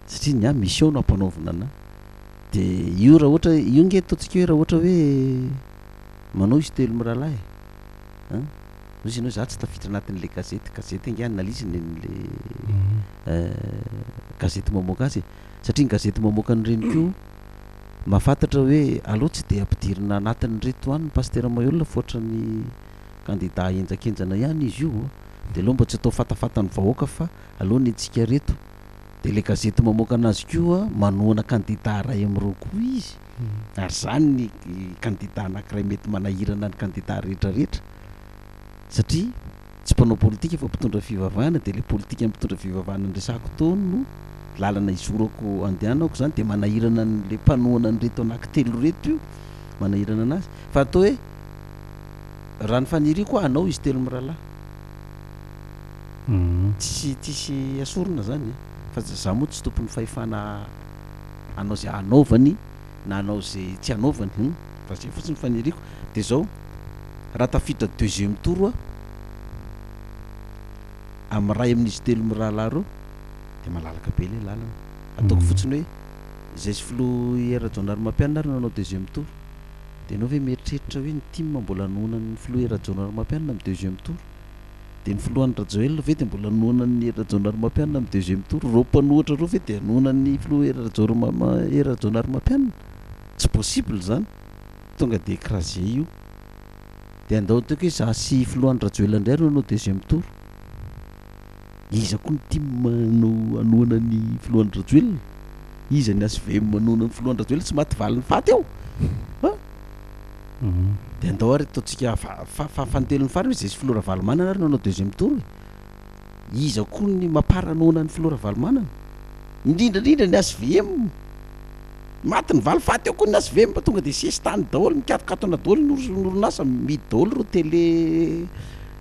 satria ny mission no ampanaovina anahy dia io raha ohatra io nge ataontsika hoe raha ohatra hoe manao izy telo mirahalahy izy ianao za tsy tafiditra anatin'le gazety nge analyzeny n'le gazety mamoaka azy satria ny gazety mamoaka an'ireny koa mahafantatra hoe aloha tsy dia ampidirina anatin'reto any ny Pasteur Mailhol foatra ny kandida enjakenjana ihany izy io dia aloha mba tsy atao fatafatany vahoaka fa aloha ny antsika reto dia le gazety mamoaka anazy koa manoana kandida ray amin'ireo koa izy ary zany ny kandida anankiray mety manahirana ny kandida rehetrarehetra satria tsy mpanao politika fa mpitondra fivavahana dia le politika mpitondra fivavahana nresako taony no lalana izorako andehanako zany dia manahirana n'le mpanoana nyreto anankitelo reto io manahirana anazy fa atao hoe raha ny faniriako anao izy telo mirahalahy tsisy asorona zany fa za moa tsy tompony fahefana anao zay anaovany na anao zay tsy anaovany fa zay fotsiny faniriako dia zao raha tafiditra deuxième tour amin'ny ray amin'izy telo mirahalahy reo dia malalaka be le lalana ataoko fotsiny hoe zay sy filoha rajonary mampianina ary nanao deuxième tour dia anao hoe mieritreritra hoe ny team mbola noana ny filoha rajonary mampianina amin'ny deuxième tour dia ny filohan'ny rajoelona ve dia mbola noana ny rajonary mampianina amin'ny deuxième tour reo mpanohatra reo ve dia noana ny filoha rajonary mampianina tsy possible zany tonga dia écrasé io dia andao taoko hoe za sy filohan'ny rajoelona indray no anao deuxième tour iza koa ny team no anoana ny filohan'ny rajoelona iza ny ASVM manoana ny filohan'ny rajoelona tsy maty valy ny faty eo dia andao ary ataontsika fantelony farany hoe zay sy filoha ravalomanana ary no anao deuxième tour iza koa ny mamparanoana ny filoha ravalomanana indrindrandrindra ny ASVM maty ny valy faty eo koa ny ASVM mba tonga dia sesy tany daholo mikatokatona daholo noronasa midy daholo reo télé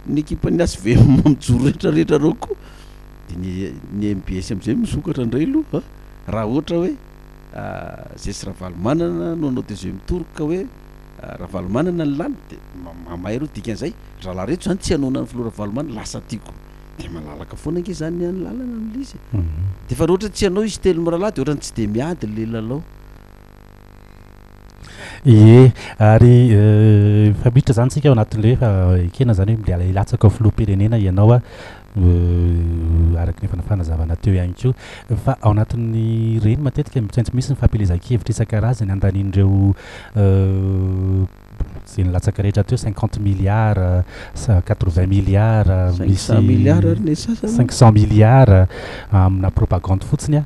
ny ekipan'ny ASVM mijoro rehetrarehetra reo koa dia ny MBS am'izay misokatra indray aloha raha ohatra hoe zay sy ravalomanana no anao deuxième tour ka hoe ravalomanana ny lany dia mamay reo dikan'izay raha laha reto zany tsy hanoana ny filoha ravalomanana lasa tiako dia malalaka foana nge zany any lalana amin'le izy dia fa raha ohatra tsy hanao izy telo mirahalahy dia ohatrany tsy dia miady le lalao ie ary fa miditra zany tsika ao anatin'le fa ekena zany hoe mila ilatsaka ao filoham-pirenena ianao araky ny fanazavana teo ihany koa fa ao anatin'ny reny matetika mitsaintsy misy ny fampilezan-kevitra isan-karazany andanin'ireo zay nilatsaka rehetra teo 50 milliards 80 milliards 500 milliards ary ny sasany 500 milliards amina propagande fotsiny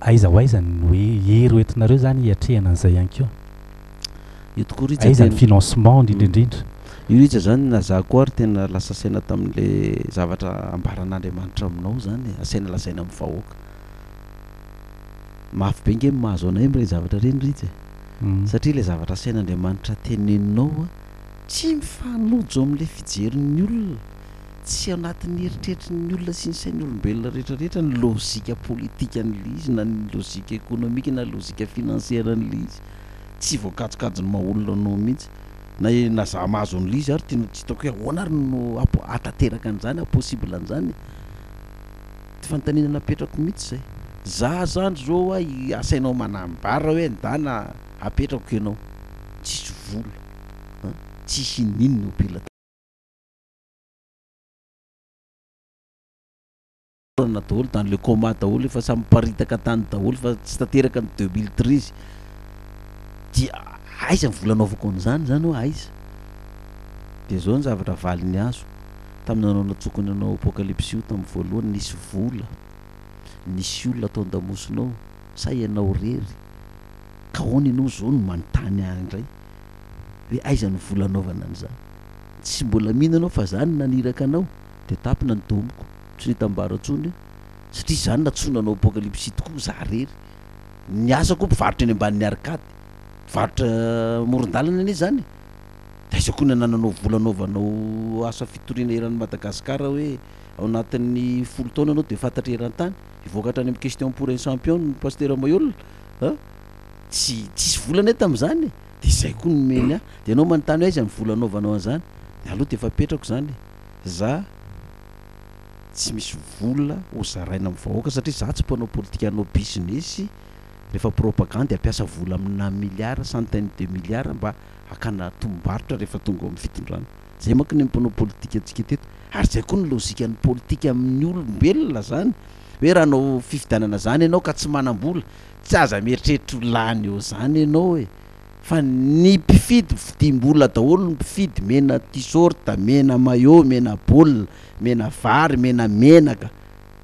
aiza ho aiza ny hoe hery hoentinareo zany hiatrehana an'izay ihany koa io tokoa aiza ny financement indrindraindrindra io ritsa zany na za koa ary tena lasa saina tamin'le zavatra ambaran'Andriamanitra aminao zany asaina lasaina amin'ny vahoaka mafy be nge mahazo anay am'ireny zavatra reny ritsa satria le zavatra asain'Andriamanitra teneninao tsy mifanojo amin'le fijerin'ny olona tsy anatin'ny eritreritry ny olona sy ny sain'ny olombelona rehetrarehetra ny lozika politika n'le izy na ny lozika ekonomika na lozika financiera n'le izy tsy voakajokajony maha-olona anao mihitsy na za mahazo an'le izy ary tena tsy hitako hoe ahoana ary no atateraka an'izany possible an'izany ty fanontaniana napetrako mihitsy zay za zany zao asainao manambara hoe ndana apetrako ianao tsisy vola tsisy ninny opila na daholo dans le coma daholo efa samy miparitaka tany daholo fa tsy tanteraka ny 2013 dia aiza ny vola anaovako an'izany zany hoe aiza dia zao ny zavatra valin'ny azo tamin'ny nanao natsokony anao apocalypse io tamin'ny voalohany nisy vola nisy olona atao an-damosinao sa ianao rery ka hoana ianao zao no manontany andray hoe aiza ny vola anaovana an'izany tsy mbola mihina anao fa zany naniraka anao de tapina ny domoko tsy nitambara ntsony satria zany natsonanao apokalypsy tokoa za rery ny asako mpivarotra eny ambanin'ny arkady mpivarotra moron-dalana anie zany de aiza koa nanananao vola anaovanao asa fitoriana eran'ny Madagasikara hoe ao anatin'ny 10 taona anao de fantatra eran-tany ivoaka hatrany amin'ny question pour un champion ny Pasteur Mailhol tsisy volana tam'izany de zay koa ny meny de anao manontany aiza ny vola anaovanao an'izany de aloha de efa petrako zany za tsy misy vola ho zaraina amin'ny vahoaka satria za tsy mpanao politika anao business rehefa propagande ampiasa vola amina milliard centaine de milliards mba hakana tombarotra rehefa tonga amin'ny fitondrana zay manko ny mpanao politika atsika teto ary zay koa ny lozika ny politika amin'ny olombelona zany hoe raha anao fifidianana zany ianao ka tsy manam-bola tsy aza mieritreritra lany eo zany ianao e fa ny mpifidy vidim-bola daholo ny mpifidy mena t-shirt mena maillot mena baolina mena vary mena menaka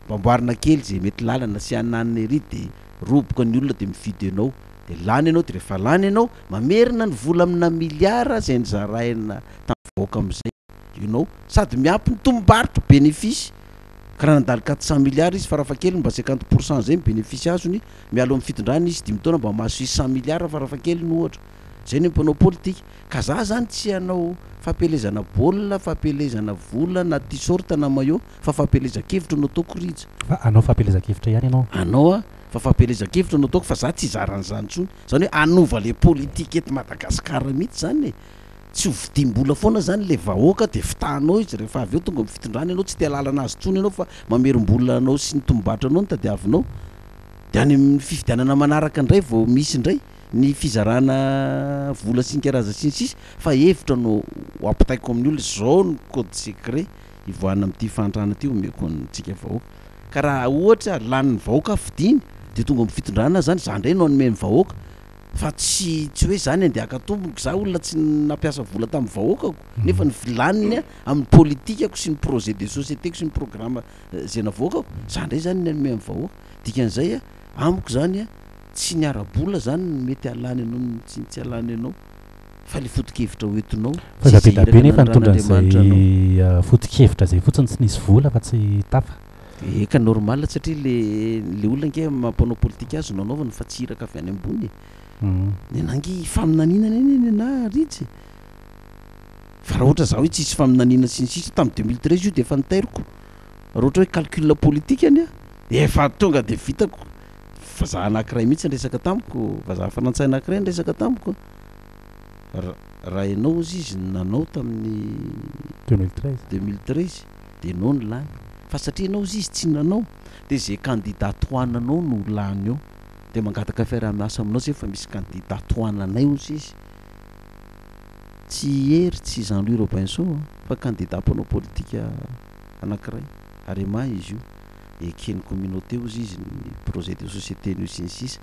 mbamboarina kely zay mety lalana sy ananina ery de roboka ny olona de mifidy anao de lany ianao de rehefa lany ianao mamerina ny vola amina milliard zay nyzaraina tam'vahoaka am'izay ianao sady miampy ny tombarotra bénéfice karaha nandalo 400 milliards izy farafakely mba 50% zay bénéfice azony mialo amin'ny fitondrana izy 10 taona mba mahazo 600 milliards farafakely ny ohatra zay ny mpanao politika ka za zany tsy anao fampelezana baolina fampelezana vola na t-shirt na maillot fa fampelezan-kevitra no ataoko rija fa anao fampelezan-kevitra ihany ianao anao fa fampelezan-kevitra no ataoko fa za tsy zaran'izany ntsony zany hoe anova le politika eto Madagasikara mihitsy zany tsy ho vidim-bola foana zany le vahoaka de fitahanao izy rehefa avy eo tonga amin'ny fitondrana ianao tsy te halalana azy tsony ianao fa mamerim-bola anao sy ny tombarotra anao ny tadiavinao de any amin'ny fifidianana manaraka indray vao misy indray ny fizarana vola sy ny karaza sy ny sisa fa hevitra no ampitaiko amin'ny olona zao ny code secret ivoana amin'ity fantrana ty omeko antsika vahoaka ka raha ohatra lan'ny vahoaka fidiny de tonga amin'ny fitondrana zany za ndray no anome ny vahoaka fa tsy hoe zany andeha akatomboko za olona tsy nampiasa vola tamin'ny vahoakako nefa ny vilaniny amin'ny politikako sy ny projet de sociétéko sy ny programme zay navoakako za ndray zany ny anome amin'ny vahoaka dikan'izay amiko zany tsy niara-bola zany mety alany ianao tsy alany ianao fa le foto-kevitra hoentinao fa za be da be nefa nitondra an'izay foto-kevitra zay fotsiny tsy nisy vola fa tsy tafa eka normal satria le olona nke mampanao politika azy no anaovany fa tsy hiraka avy any ambony ny anangy faminaninana eny na ritsy fa raha ohatra za hoe tsisy faminanina sy ny sisa tamin'ny 2013 io de efa nitairiko raha ohatra hoe calcul politique any efa tonga de vitako vazaha anankiray mihitsy nresaka tamiko vazaha fanantsay anankiray nresaka tamiko raha ianao izy izy nanao tamin'ny 2013 de nao ny lany fa satria anao izy izy tsy nanao de zay candidat toananao no lany eo de mangataka fiaraha-miasa aminao zay fa misy candidat toananay ozy izy tsy hery tsy Jean-Louis Robinson fa candidat mpanao politika anankiray arema izy io ekeny communauté ozy izy ny projet de société ny sy ny sisa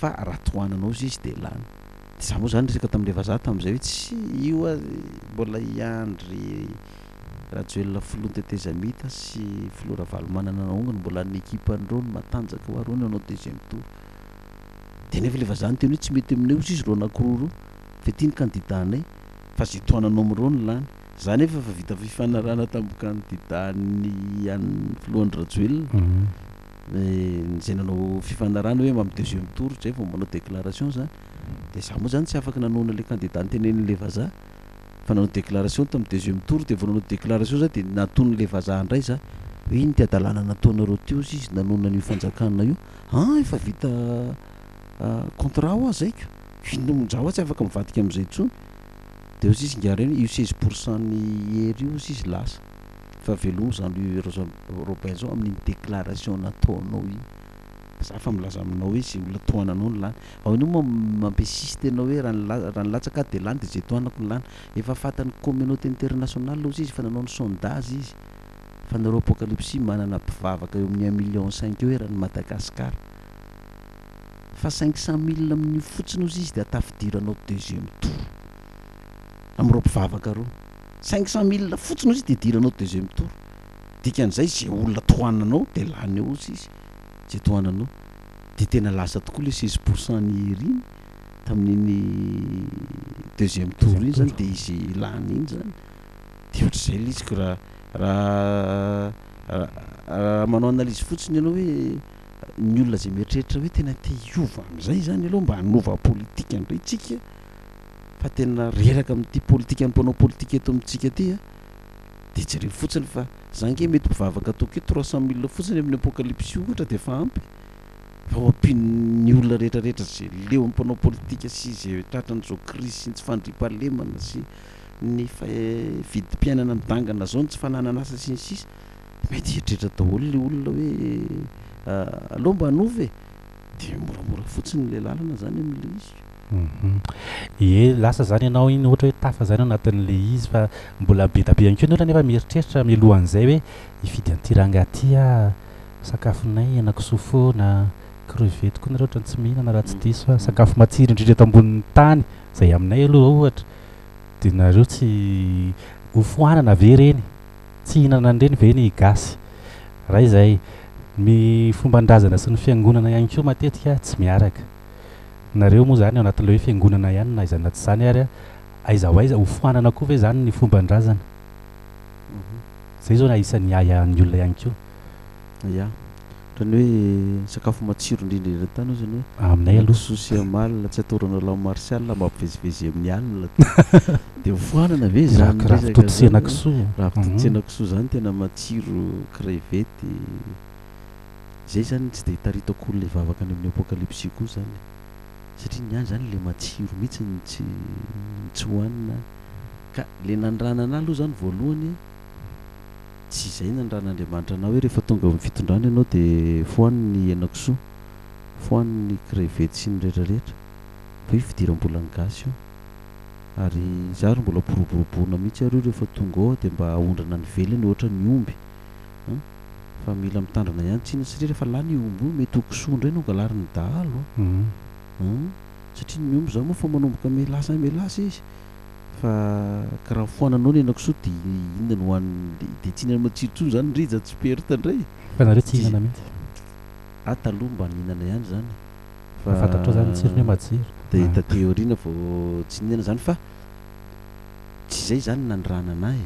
fa raha toananao izy izy de lany de za moa zany resaka tamin'le vazaha tamin'izay hoe tsy io mbola iandry rajoelona filontetezamita sy filora valomanana naongany mbola ny ekipa andreo ny matanjaka ho arony anao deuxième tour de nefa le vazaha ny teny hoe tsy mety aminay ozy izy ro anakiroro fa ity ny candidat anay fa zay toananao amin'ireo ny lany zany efa fa vita fifanarana tamin'ny candidat ny an'ny filohan'ny rajoelona zay nanao fifanarana hoe amin'ny deuxième tour zay vao manao déclaration zany de za moa zany tsy afaka nanona le candidat nytenen'le vazaha fa nanao déclaration tamin'ny deuxième tour de vao nanao déclaration za de naton'le vazaha indray za hoe iny ty adalana nataonareo ty ozy izy nanona n'io fanjakana io efa vita contrat ho azaiko inomonjaho tsy afaka mivadika am'izay ntsony de ozy izy ngary io 16% ny hery io ozy izy lasa fa velomo Jean-Louis Robinson amin'ny déclaration nataonao iny za fa milaza aminao hoe zay olona toananao ny lany ao ino mampiasisy tena hoe raha ny latsaka de lany de zay toanako ny lany efa fatany communauté internationale ozy izy fa nanao ny sondage izy fa nareo apokalypsy manana mpivavaka eo amin'ny 1,5 million eo eran'ny Madagasikara fa 500 000 amin'io fotsiny ozy izy de atafidiranao deuxième tour am'ireo mpivavaka reo 500 000 fotsiny ozy izy de diranao deuxième tour dikan'izay zay olona toananao de lany eo ozy izy zay toananao de tena lasa tokoa le 16% ny riny tamin'iny deuxième tour iny zany de izy lany iny zany de ohatr'izay le izy ko raha manao analyse fotsiny ianao hoe ny olona zay mieritreritra hoe tena te hiova am'izay zany aloha mba hanova politika andray tsika fa tena reraka amin'ity politika ny mpanao politika eto amintsika aty a de jereo fotsiny fa zange mety mpivavaka atao ke 300 000 fotsiny amin'ny apocalypse ohatra de fa ampy fa oampiny olona rehetrarehetra zay leo amin'ny mpanao politika sy zay tratran'izao crise sy ny tsy fandriam-pahalemana sy ny vidim-piainana midangana zao ny tsy fananana asa sy ny sisa mety hieritreritra daholo le olona hoe aloha mba hanova e de moramora fotsiny le lalana zany amin'le izy lasa zany ianao iny ohatra hoe tafa zany anatin'le izy fa mbola be da be ihany koa nefa nefa mieritreritra milohan'izay hoe hifidy an'tiranga aty sakafonay anakisoa foana crevette koa nareo ohatrany tsy mihinana raha tsy diso fa sakafo matsiro indrindra eto ambonin'ny tany zay aminay aloha ohatra de nareo tsy hofoanana ve reny tsy hihinana an'ireny ve ny gasy raha izay ny fomban-drazana sy ny fiangonana ihany koa matetika tsy miaraka nareo moa zany ao anatin'le hoe fiangonana ihany na izany na tsy zany ary aiza ho aiza hofoanana koa ve zany ny fomban-drazana zay zao na isan'ny ny olona ihany koa ya ohatrany hoe sakafo matsiro indrindra tany zany hoe aminay aloha sosia mal tsy atorana lao martial mampivezivezy amin'ny alina de hofoanana ve zany raha fitototsenakisoa raha fitototsenakisoa zany tena matsiro crevette zay zany tsy de hitaritako le vavaka any amin'ny apocalypse koa zany satria ny any zany le matsiro mihitsy tsy hoanina ka le nandranana aloha zany voalohany tsy izay nandran'Andriamanitra anao hoe rehefa tonga amin'ny fitondrana ianao de fohaniny henakisoa fohaniny crevette sy ny rehetrarehetra fa io fidiram-bola ny gasy io ary zary mbola boroboroboana mihitsy areo rehefa tonga ao de mba ahondrana ny velany ohatra ny omby fa mila mitandrina ihany tsina satria rehefa lany omby io mety ho kisoa indray no angalariny dahalo satria ny omby zao moa fa manomboka melasa izy fa karaha foananao ny henakisoa de inona no hoan'ny de tsy hinana matsirotsoro zany rija tsy perta indray fa nareo tsy hihinana mihitsy taloha mba nihinana ihany zany fa fantatrao zany tsirony hoe matsiro de tateoriana vao tsy nihinana zany fa tsy zay zany nandrana anahy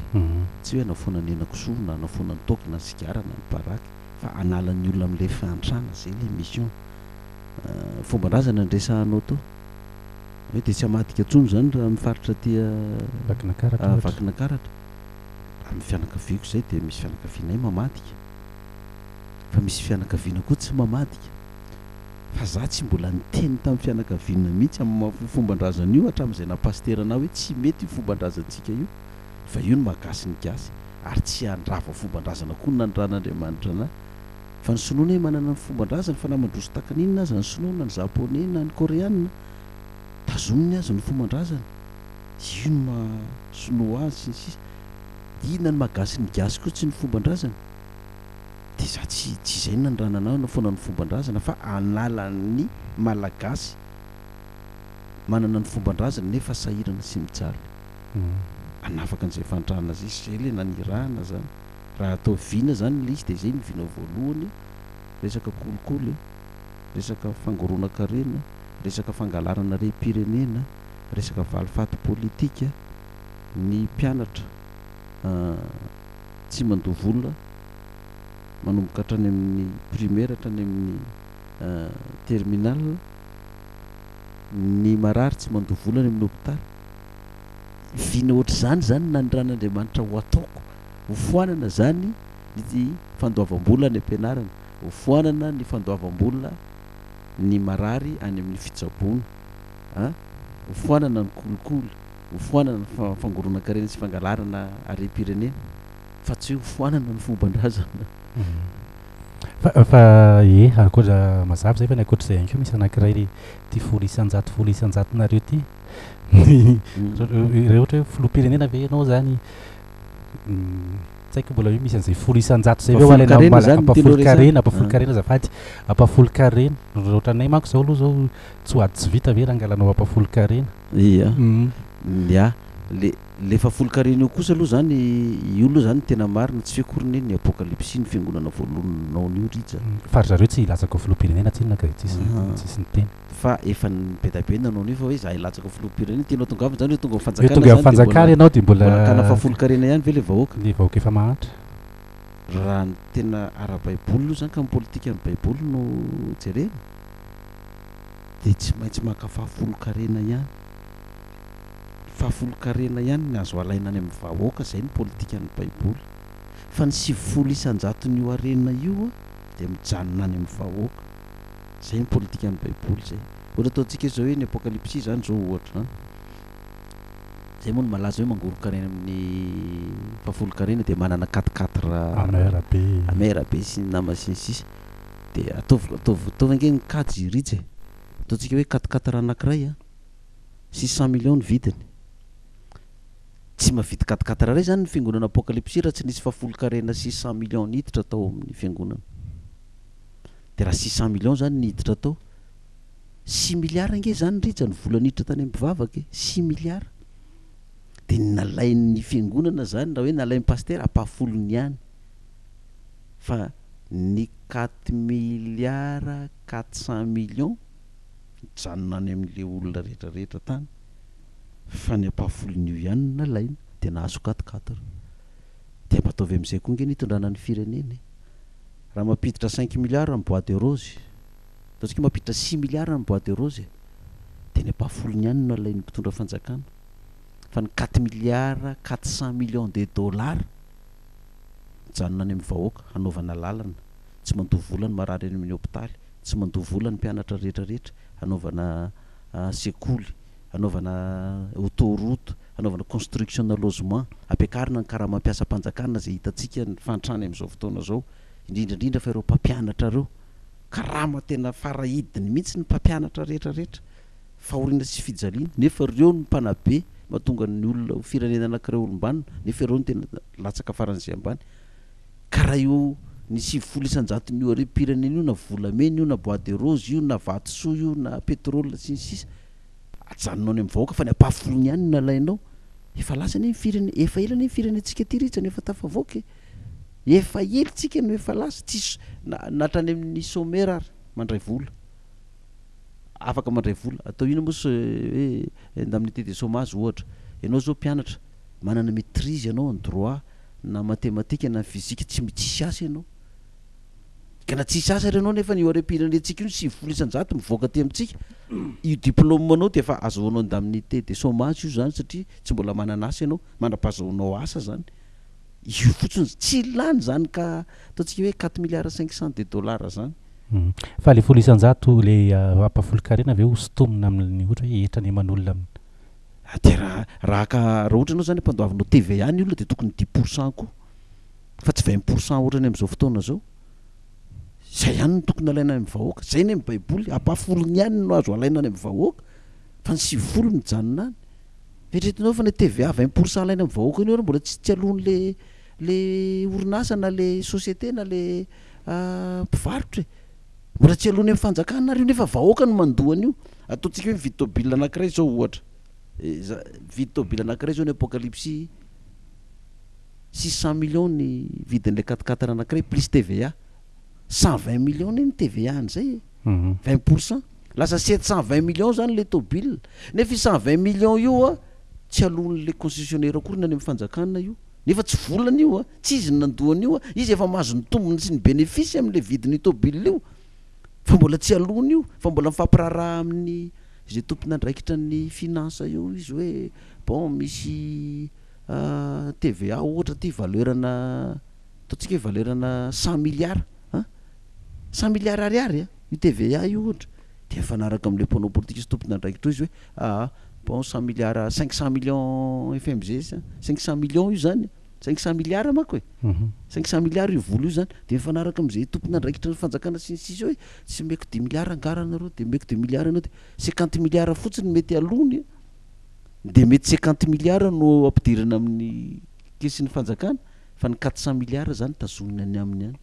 tsy hoe anafoana ny henakisoa na anafoana ny toky na ny sigara na ny baraky fa analan'ny olona amin'le fantrana zay le mission fomban-drazana ndresahanao to hoe de tsy hamadika tsony zany raha mifaritra tia vakina karatra amin'ny fianakaviako zay de misy fianakavianay mamadika fa misy fianakaviana koa tsy mamadika fa za tsy mbola niteny tamin'ny fianakaviana mihitsy amin'ny fomban-drazana io hatramin'izay na pasterana hoe tsy mety io fomban-drazantsika io fa io no mahagasy ny gasy ary tsy handrava fomban-drazana koa nandran'Andriamanitra anahy fa ny sonoana hoe manana ny fomban-drazana fa namandroso takan'inona azy ny sonoana ny japonais na ny koreanina tazominy azy ny fomban-drazana io no mahasonoa azy sy ny sisa inona ny mahagasy ny gasy koa tsy ny fomban-drazana de za tsy izay nandrananao na foana ny fomban-drazana fa analan'ny malagasy manana ny fomban-drazana nefa sahirana sy mitsaly anafaka an'izay fantrana azy izy zay le nanirahana zany raha atao vina zany le izy de zay ny vina voalohany resaka kolikoly resaka fangorona karena resaka fangalarana rem-pirenena resaka valifaty politika ny mpianatra tsy mandovolona manomboka hatrany amin'ny primaire hatrany amin'ny terminal ny marary tsy mandovolana amin'ny hôpitaly vina ohatr' zany nandran'Andriamanitra ho ataoko hofoanana zany ny fandoavam-bola ny ampianarana hofoanana ny fandoavam-bola ny marary any amin'ny fitsaboana hofoanana ny kolikoly hofoanana ny fangorona karena sy fangalarana arem-pirenena fa tsy hoe hofoanana ny fomban-drazana fa ankoatra mazava zay fa ny ankoatra zay ihany koa misy anankiray ty folo isan-jato nareo ty reo ohatra hoe filoham-pirenena ve ianao zany tsy haiko mbola hoe misy an'izay folo isan-jato zay ve ampafolo-karena zafady ampafolo-karena ohatranay manko zao aloha zao tsy ho ady tsy vita ve raha angalanao ampafolo-karena ya le fafolo-karena io kosa aloha zany io aloha zany tena marina tsy fekoriny ny apokalypsy ny fiangonana voalohanao nio rija fa ry zareo tsy ilatsaka filoham-pirenena tsinona ka tsisy ny teny fa efa be nanao nio fa hoe za ilatsaka filoham-pirenena tianao tongavana zany hoe tonga tonga fanjakana ianao dia mbola kana fafolo-karena ihany ve le vahoaka efa mahantra raha ny tena ara-baiboly io zany ka politika ny baiboly no jerena dia tsy maintsy maka fafolo-karena ihany fafolo-karena ihany ny azo alaina any amin'ny vahoaka zay ny politika ny baiboly fa ny 9 io arena io dia mijanona any amin'ny vahoaka zay ny politika ny baiboly zay ohatra ataontsika zao hoe ny apokalypsy zany zao ohatra zay moa no malaza hoe mangoro-karena amin'ny fafolo-karena dia manana 4 amerabe sy nama sy ny sisa dia ataovy ange ny kajy ritsy ataontsika hoe 4 anankiray 600 millions ny vidiny tsy mahavity 4 ray zany ny fiangonana apokalypsy raha tsy nisy fafolo-karena 600 millions niditra atao amin'ny fiangonana dia raha 600 millions zany niditra atao 6 milliards nge zany ritra ny vola niditra tany am-pivavaka 6 milliards dia nalain'ny fiangonana zany raha hoe nalain'ny paster ampafolony ihany fa ny 4 milliards 400 millions mijanona any amin'le olona rehetrarehetra tany fa ny ampafolon'io ihany nalaina dia nahazo 4 dia ampataovy amin'izay koa nge nitondrana ny firenena raha mampiditra 5 milliards amin'ny bois de rose ataontsika mampiditra 6 milliards amin'ny bois de rose dia ny ampafolony ihany nalain'ny mpitondra fanjakana fa ny 4 milliards 400 millions de dollars mijanona any amin'ny vahoaka hanaovana lalana tsy mandovo vola ny marary any amin'ny hôpitaly tsy mandovo vola ny mpianatra rehetrarehetra hanaovana sekoly hanaovana autoroute hanaovana construction na logement ampiakarina ny karaha mampiasa mpanjakana zay hitantsika ny fantrany amin'izao fotoana zao indrindrandrindra fa ireo mpampianatra reo karama tena farahidiny mihitsy ny mpampianatra rehetrarehetra fahoriana sy fijaliana nefa reo ny mpanabe mahatonga ny olona firenena anankiray olombanina nefa ireo ny tena latsaka faran'izay ambany karaha io ny 9 io are pirenena io na volamena io na bois de rose io na vatosoa io na pétrole sy ny sisa ajanonao any amin'ny vahoaka fa ny ampafolony ihany nalainao efa lasa ny firene efa ela ny firenentsika ty ritsany efa tafavoaka efa elitsika no efa lasa tsisy natrany amin'ny somera ary mandray vola afaka mandray vola atao ino moa hoe indemnité de chômage ohatra ianao zao mpianatra manana maîtrise ianao en droit na matematika na physique tsisy asa ianao ka na tsisy asa ianao nefa ny oare-pirenentsika io 9 mivoaka aty amintsika io diplôme anao dia efa azahoanao indemnité de chômage io zany satria tsy mbola manana asa ianao manam-pahazoanao asa zany io fotsiny tsy lany zany ka ataontsika hoe 4 milliards 500 de dollars zany fa le 100 le ampafolo-karena aveo hosotomina amin'ny ohatra hoe etrany eman'olona dia raha ohatra anao zany mpandoavinao TVA ny olona dia tokony 10% koa fa tsy 20% ohatrany amin'izao fotoana zao zay ihany no tokony alaina amin'ny vahoaka zay ny amin'ny baiboly ampafolony ihany no azo alaina any amin'ny vahoaka fa ny 9 mijanona any vetretinao fa ny TVA 20% alaina amin'ny vahoaka iny mbola tsy alony le orinasa na le société na le mpivarotra mbola tsy alony amin'ny fanjakana ary io nefa vahoaka no mandohany io ataontsika hoe mividy tôbila anankiray zao ohatra vidy tôbila anankiray zao ny apokalypsy 600 millions ny vidin'le 4 anankiray plus TVA 120 millions ny TVA an'izay 20% lasa 720 millions zany le tôbila nefa 120 millions io tsy alon'le concessionnaire akory na any amin'ny fanjakana io nefa tsy volany io tsy izy nandohany io izy efa mahazo ny tombony sy ny bénéfice amin'le vidiny tôbila io fa mbola tsy alony io fa mbola mifampiraraha amin'ny zay tompon'andraikitra ny finance io izy hoe bon misy TVA ohatra ty valeurana ataontsika hoe valeurana 100 milliards 100 milliards ariary io TVA io ohatra dia fanaraka amin'le mpanao politika sy tompon'andraikitra izy hoe bon 100 milliards 500 millions FMG 500 millions io zany 500 milliards manko 500 milliards io vola io zany dia mifanaraka amin'izay tompon'andraikitra ny fanjakana sy ny sisa hoe tsy meko 10 milliards angaranareo dia meko 2 milliards anao dia 50 milliards fotsiny mety alony dia mety 50 milliards no ampidirana amin'ny kesin'ny fanjakana fa ny 400 milliards zany tazomina any aminy any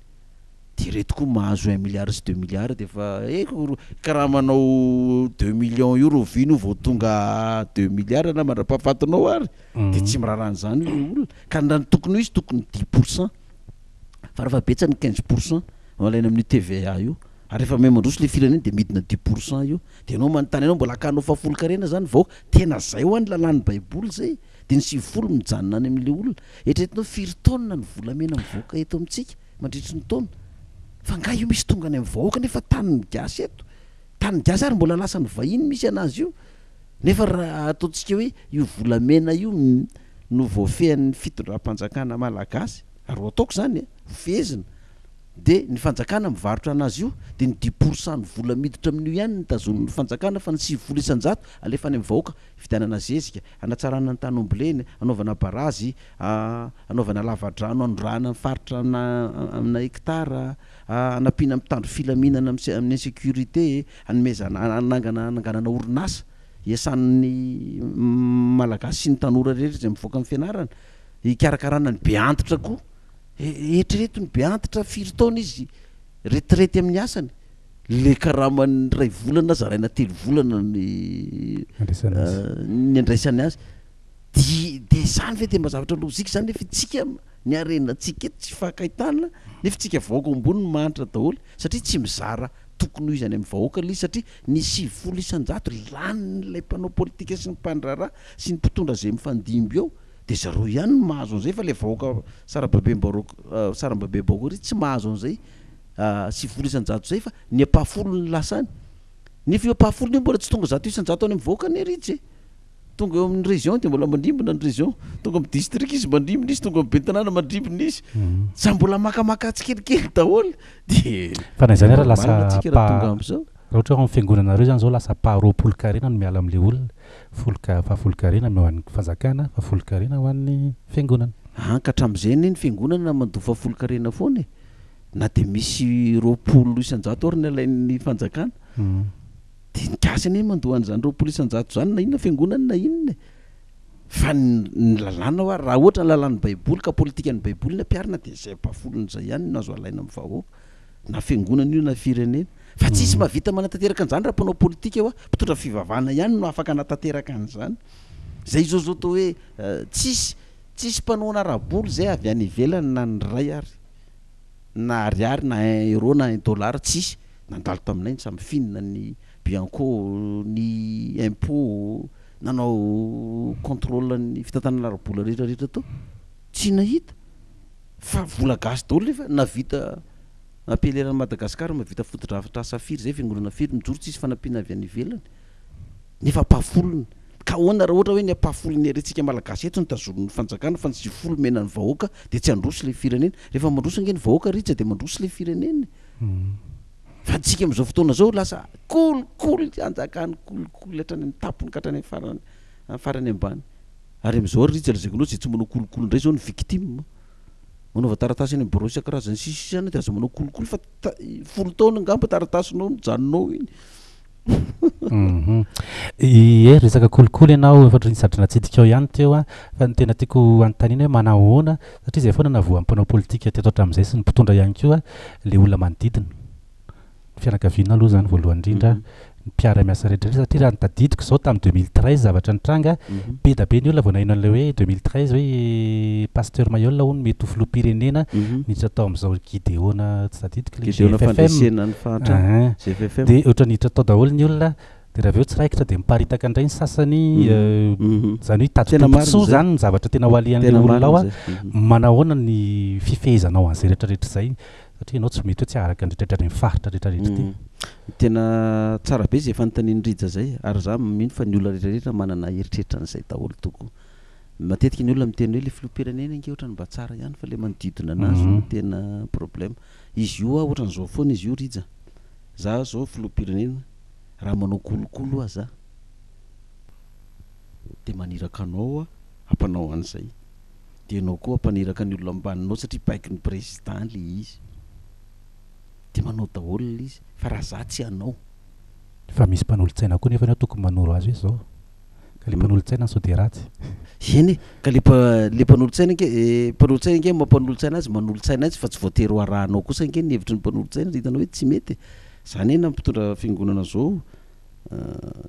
de reto koa mahazo 1 milliard sy 2 milliard de efa karaha manao 2 millions euro vino vao tonga 2 milliard na mandrapahafatinao ary de tsy mirarany zany le olona ka ndany tokony izy tokony 10% fa rehefa betsany 15% alaina amin'ny TVA io ary rehefa memandroso le firenena de midina 10% io de anao manontany anao mbola akanao fafolon-karena zany vao tena zay ho any lalàn'ny baiboly zay de ny 7 mijanona any amin'le olona eritreretinao 4 taona ny volamena mivoaka eto amintsika mandritry ny taona fa nga io misy tonga any amin'ny vahoaka nefa tany gasy eto tany gasy ary mbola lasa ny vahiny misy anazy io nefa raha ataontsika hoe io volamena io no voafehan'ny fitondram-panjakana malagasy ary ataoko zany fezina de ny fanjakana mivarotra anazy io de ny 10% ny vola miditra amin'io ihany ny tazonin'ny fanjakana fa ny 7 isan-jato alefa any amin'ny vahoaka vitanana zezika anatsarana ny tany omboleny anaovana barazy anaovana lavadrano andrana faritra amina hektara anapina mitandro filaminana amin'ny insécurité anomezana ananganana orinasa iasan'ny malagasy sy ny tanora rehetra zay mivoaka amin'ny fianarana ikarakarana ny be antitra koa eritrereto ny be antitra 4 taona izy retirety amin'ny asany le karamany ray volana zaraina 3 volana ny andraisany azy de zany ve de mba zavatra lozika zany nefa itsika ny arenatsika eto tsy fankahitana nefa tsika vahoaka ambony manitra daholo satria tsy mizara tokony ho izy any amin'ny vahoaka le izy satria ny 7 isan-jato lan'lay mpanao politika sy ny mpandraraha sy ny mpitondra zay mifandimby eo de zareo ihany mahazo an'izay fa le vahoaka sarambabe baory tsy mahazo an'izay 7 isan-jato zay fa ny apahafolo ny lasany nefa io apahafolo io mbola tsy tonga 100 isan-jato any amin'ny vahoaka ny ritsy tonga eo amin'ny région de mbola mandrimbona ny région tonga amin'ny district izy mandrimbona izy tonga amin'ny bentanàna mandrimbona izy sa mbola makamaka tsikelikely daholo de fa na izany raha lasa tonga am'izao raha ohatra hoe amin'ny fiangonanareo zany zao lasa paharoapolo karena no miala amin'le olona fahafolo karena ho an'ny fanjakana fahafolo karena ho an'ny fiangonana ka hatramin'izay ny fiangonana mandoa fahafolo karena foana na de misy roapolo isan-jato ary ny alain'ny fanjakana de ny gasany mandoa an'izany roapolo isan-jato zany na inona fiangonana na inona fa ny lalàna ho raha ohatra ny lalàn'ny baiboly ka politika ny baiboly ny ampiarina de zay ampahafolon'izay ihany no azo alaina amin'ny vahoaka na fiangonana io na firenena fa tsisy mahavita manatanteraka an'izany raha mpanao politika eo mpitondra fivavahana ihany no afaka anatanteraka an'izany zay zao atao hoe tsisy mpanao anaraboly zay avy any ivelany na ny ray ary na ariary na 1 euro na 1 dollar tsisy nandalo taminay ny samy finina ny bianco ny impôt nanao contrôle ny fitantanana arabola rehetrarehetra tao tsy nahita fa vola gasy daholo nefa navita ampeleran'ny Madagasikara mavita fotodrafitra safiry zay fiangonana firy mijoro tsisy fanampiana avy any ivelany nefa apafolony ka hoana raha ohatra hoe ny apafolony arentsika malagasy eto ny tazolon'ny fanjakana fa ny 7 mena ny vahoaka de tsy androso le firenena rehefa mandroso nge ny vahoaka ritsa de mandroso le firenena fa tsika am'izao fotoana zao lasa kolikoly anjakany kolikoly hatrany ny tapony ka hatrany farany ambany ary am'izao ritsa lazaikoanao zay tsy manao kolikoly indray zao ny victime manaova taratasy any bureau isan-karazany sisisany de azo manao kolikoly fa 10 taona ngamba taratasinao mijanonao iny resaka kolikoly ianao efa nisatrana tsidika ao ihany teo fa ny tena tiako anontaniana hoe manahoana satria zay foana navoa mpanao politika teto hatramin'izay sy ny mpitondra ihany koa le olona manodidina fianakaviana aloha zany voalohany indrindra mpiara miasa rehetrarehetra satria raha nitadidiko zao tamin'ny 2013 zavatra nitranga be da be ny olona vao nahino an'ilay hoe 2013 hoe Pasteur Mailhol hono mety ho filoham-pirenena niditra tao amin'izao Gideona tsy tadidiko de ohatra niditra tao daholo ny olona de raha aveo tsy raikitra de miparitaka indray ny sasany zany hoe tatotombontsoa zany ny zavatra tena ho alian'le olona ao manahoana ny fifehezanao an'izay rehetrarehetra zay satria ianao tsy mety hoe tsy araka nydretrarehetra ny faritra rehetrarehetra ty tena tsara be zay fanontanian'rija zay ary za mino fa ny olona rehetrarehetra manana heritreritra n'izay daholo toko matetika ny olona miteny hoe le filoham-pirenena inge ohatra ny mba tsara ihany fa le manodidina anazy no tena problème izy io ohatra n'izao foana izy io rija za zao filoham-pirenena raha manao kolokolo za de maniraka anao ampanao an'izay de anao koa ampaniraka ny olona ambaninao satria paiky ny président le izy de manao daholo le izy fa raha za tsy anao fa misy mpanolo-tsaina koa nefa tokony manoro azy hoe zao ka le mpanolotsaina sao de ratsy eny ka le mpanolotsaina nke mpanolotsaina nke mampanolotsaina azy manolotsaina azy fa tsy voatery ho arahanao kosa nke ny hevitry ny mpanolotsaina hitanao hoe tsy mety zany ena mpitondra fiangonana zao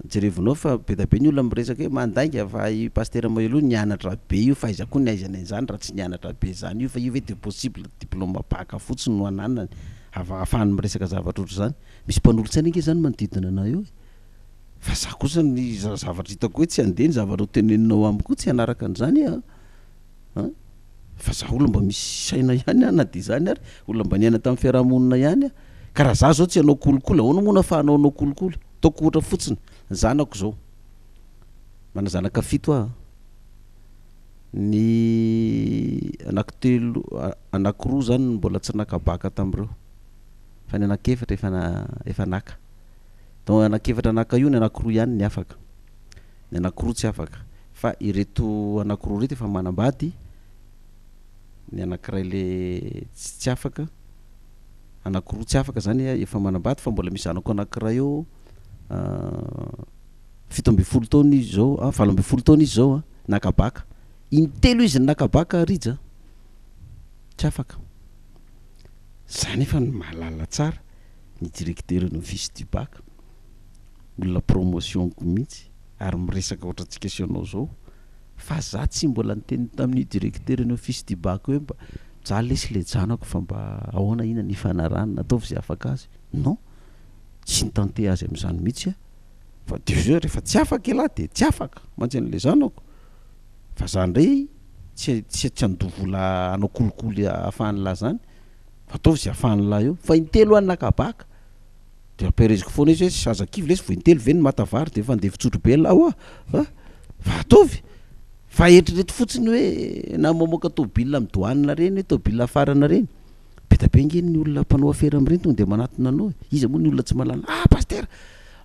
jerevinao fa be da be ny olona miresaka hoe mandainga fa i Pasteur Mailhol nianatra be io fa iza koa ny aizana izany raha tsy nianatra be zany io fa io ve de possible diplôme baka fotsiny no ananany afahany miresaka zavatra ohatry zany misy mpanolotsaina nke zany manodidina anao io fa za kosa ny zavatra hitako hoe tsy andeha ny zavatra hoteneninao amiko tsy hanaraka an'izany fa za olona mba misy saina ihany na de zany ary olona mba niaina tamin'ny fiarahamonina ihany ka raha za zao tsy hanao kolokolo ahoana moa nafahanao anao kolokolo taoko ohatra fotsiny ny zanako zao mana zanaka 7 ny anakiroa zany mbola tsy nakabaka tamin'ireo fa ny anakefatra efa naka donc anakefatra naka io ny anakiroa ihany ny afaka ny anakiroa tsy afaka fa ireto anakiroa reto efa manambady ny anakiray le tsy afaka anakiroa tsy afaka zany efa manambady fa mbola misy zanako anakiray eo 17 taona izy zao 18 taona izy zao nakabaka intelo izy nakabaka rija tsy afaka zany efa mahalala tsara ny directeur ny office du bac olona promotion ko mihitsy ary miresaka ohatra tsy questionao zao fa za tsy mbola niteny tamin'ny directeur ny office du bac hoe mba za lesy le janako fa mba ahoana ina ny fanarahana ataovy zay afaka azy non tsy nitante azy amin'izany mihitsy fa déjà rehefa tsy afaka ela de tsy afaka mantsy an'le zanako fa za ndray tsy andovola anao kolokolo afahany lahy zany fa ataovy zay afahany lahy eo fa intelo any nakabaka de apereziko foana izy hoe sazakivy lesy vo intelo ve ny matavary de efa andeha fitsotro be lahy fa ataovy fa eritrereto fotsiny hoe na mamoaka tôbila midohanina reny hoe tôbila afarana reny be da be ngeny ny olona mpanao afera am'ireny tonga de manatona anao izy moa ny olona tsy malala Pasteur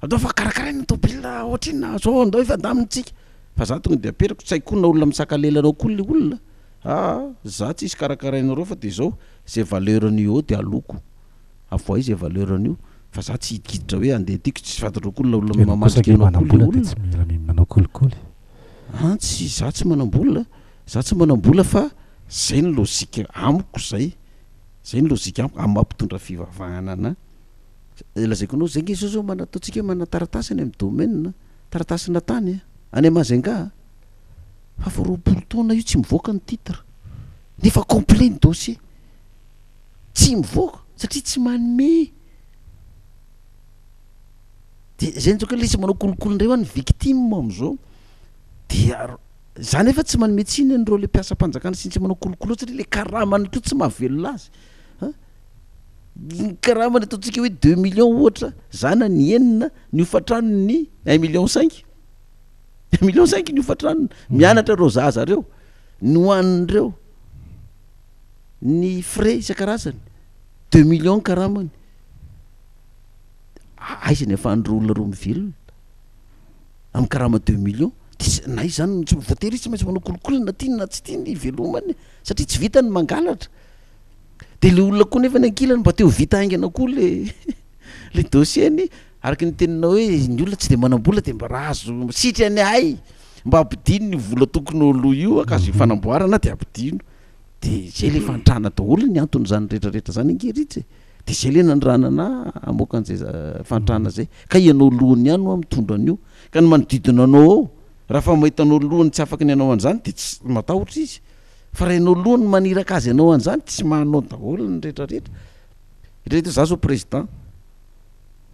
atao fa karakaraina tôbila ohatrina zao andao efa andamintsika fa za tonga de aperako tsy haiko na olona misakalelanao koa le olona za tsy isy karakarainareo fa de zao zay valeurnyio de aloko avoa izy valeurnyio fa za tsy hidikiditra hoe andeha tiako tsy fantatrao olona mamandriky anao manao kolikoly tsy za tsy manambola fa zay ny lozika amiko zay ny lozika amiko amin'ny mampitondra fivavahana ana lazaiko anao zay nge zao manataontsika hoe mana taratasy any amin'ny domaine taratasina tany any Mazenga fa 20 taona io tsy mivoaka ny titre nefa complet ny dossier tsy mivoaka satria tsy manome de zay ntsika le izy manao kolokolo ndray ho ny victime am'izao de zany efa tsy manome tsiny an'ireo le mpiasa-panjakana sy tsy manao kolokolo satria le karamany ko tsy mahavelona azy karamany ataontsika hoe 2 millions ohatra zana ny enina ny ofatranony 1 million 5 1 million 5 ny ofatranony mianatra reo zaza reo ny hoanin'ireo ny frais isan-karazany 2 millions karamany aizany afahan'ireo olona roa mivelona amin'ny karama 2 millions na izy zany tsy voatery izy tsy maintsy manao kolokolo na tiany na tsy tiany velomany satria tsy vitany mangalatra de le olona koa nefa ny ankilany mba teo vita haingana koa le dossier-ny araky ny teninao hoe ny olona tsy de manambola de mba raha azo sitry any ay mba ampidino ny vola tokony olo io akazo fanamboarana de ampidino de zay le fantrana daholo ny antony zany rehetrarehetra zany angeritsy de zay le nandranana amoaka an'izay fantrana zay ka ianao lohany ihany no mitondra an'io ka ny manodidina anao ao raha fa mahitanao lohany tsy afaka ny anao an'izany de tsy matahotra izy fa raha ianao lohany maniraka azy anao an'izany tsy mahanao daholo ny rehetrarehetra rehetra za zao président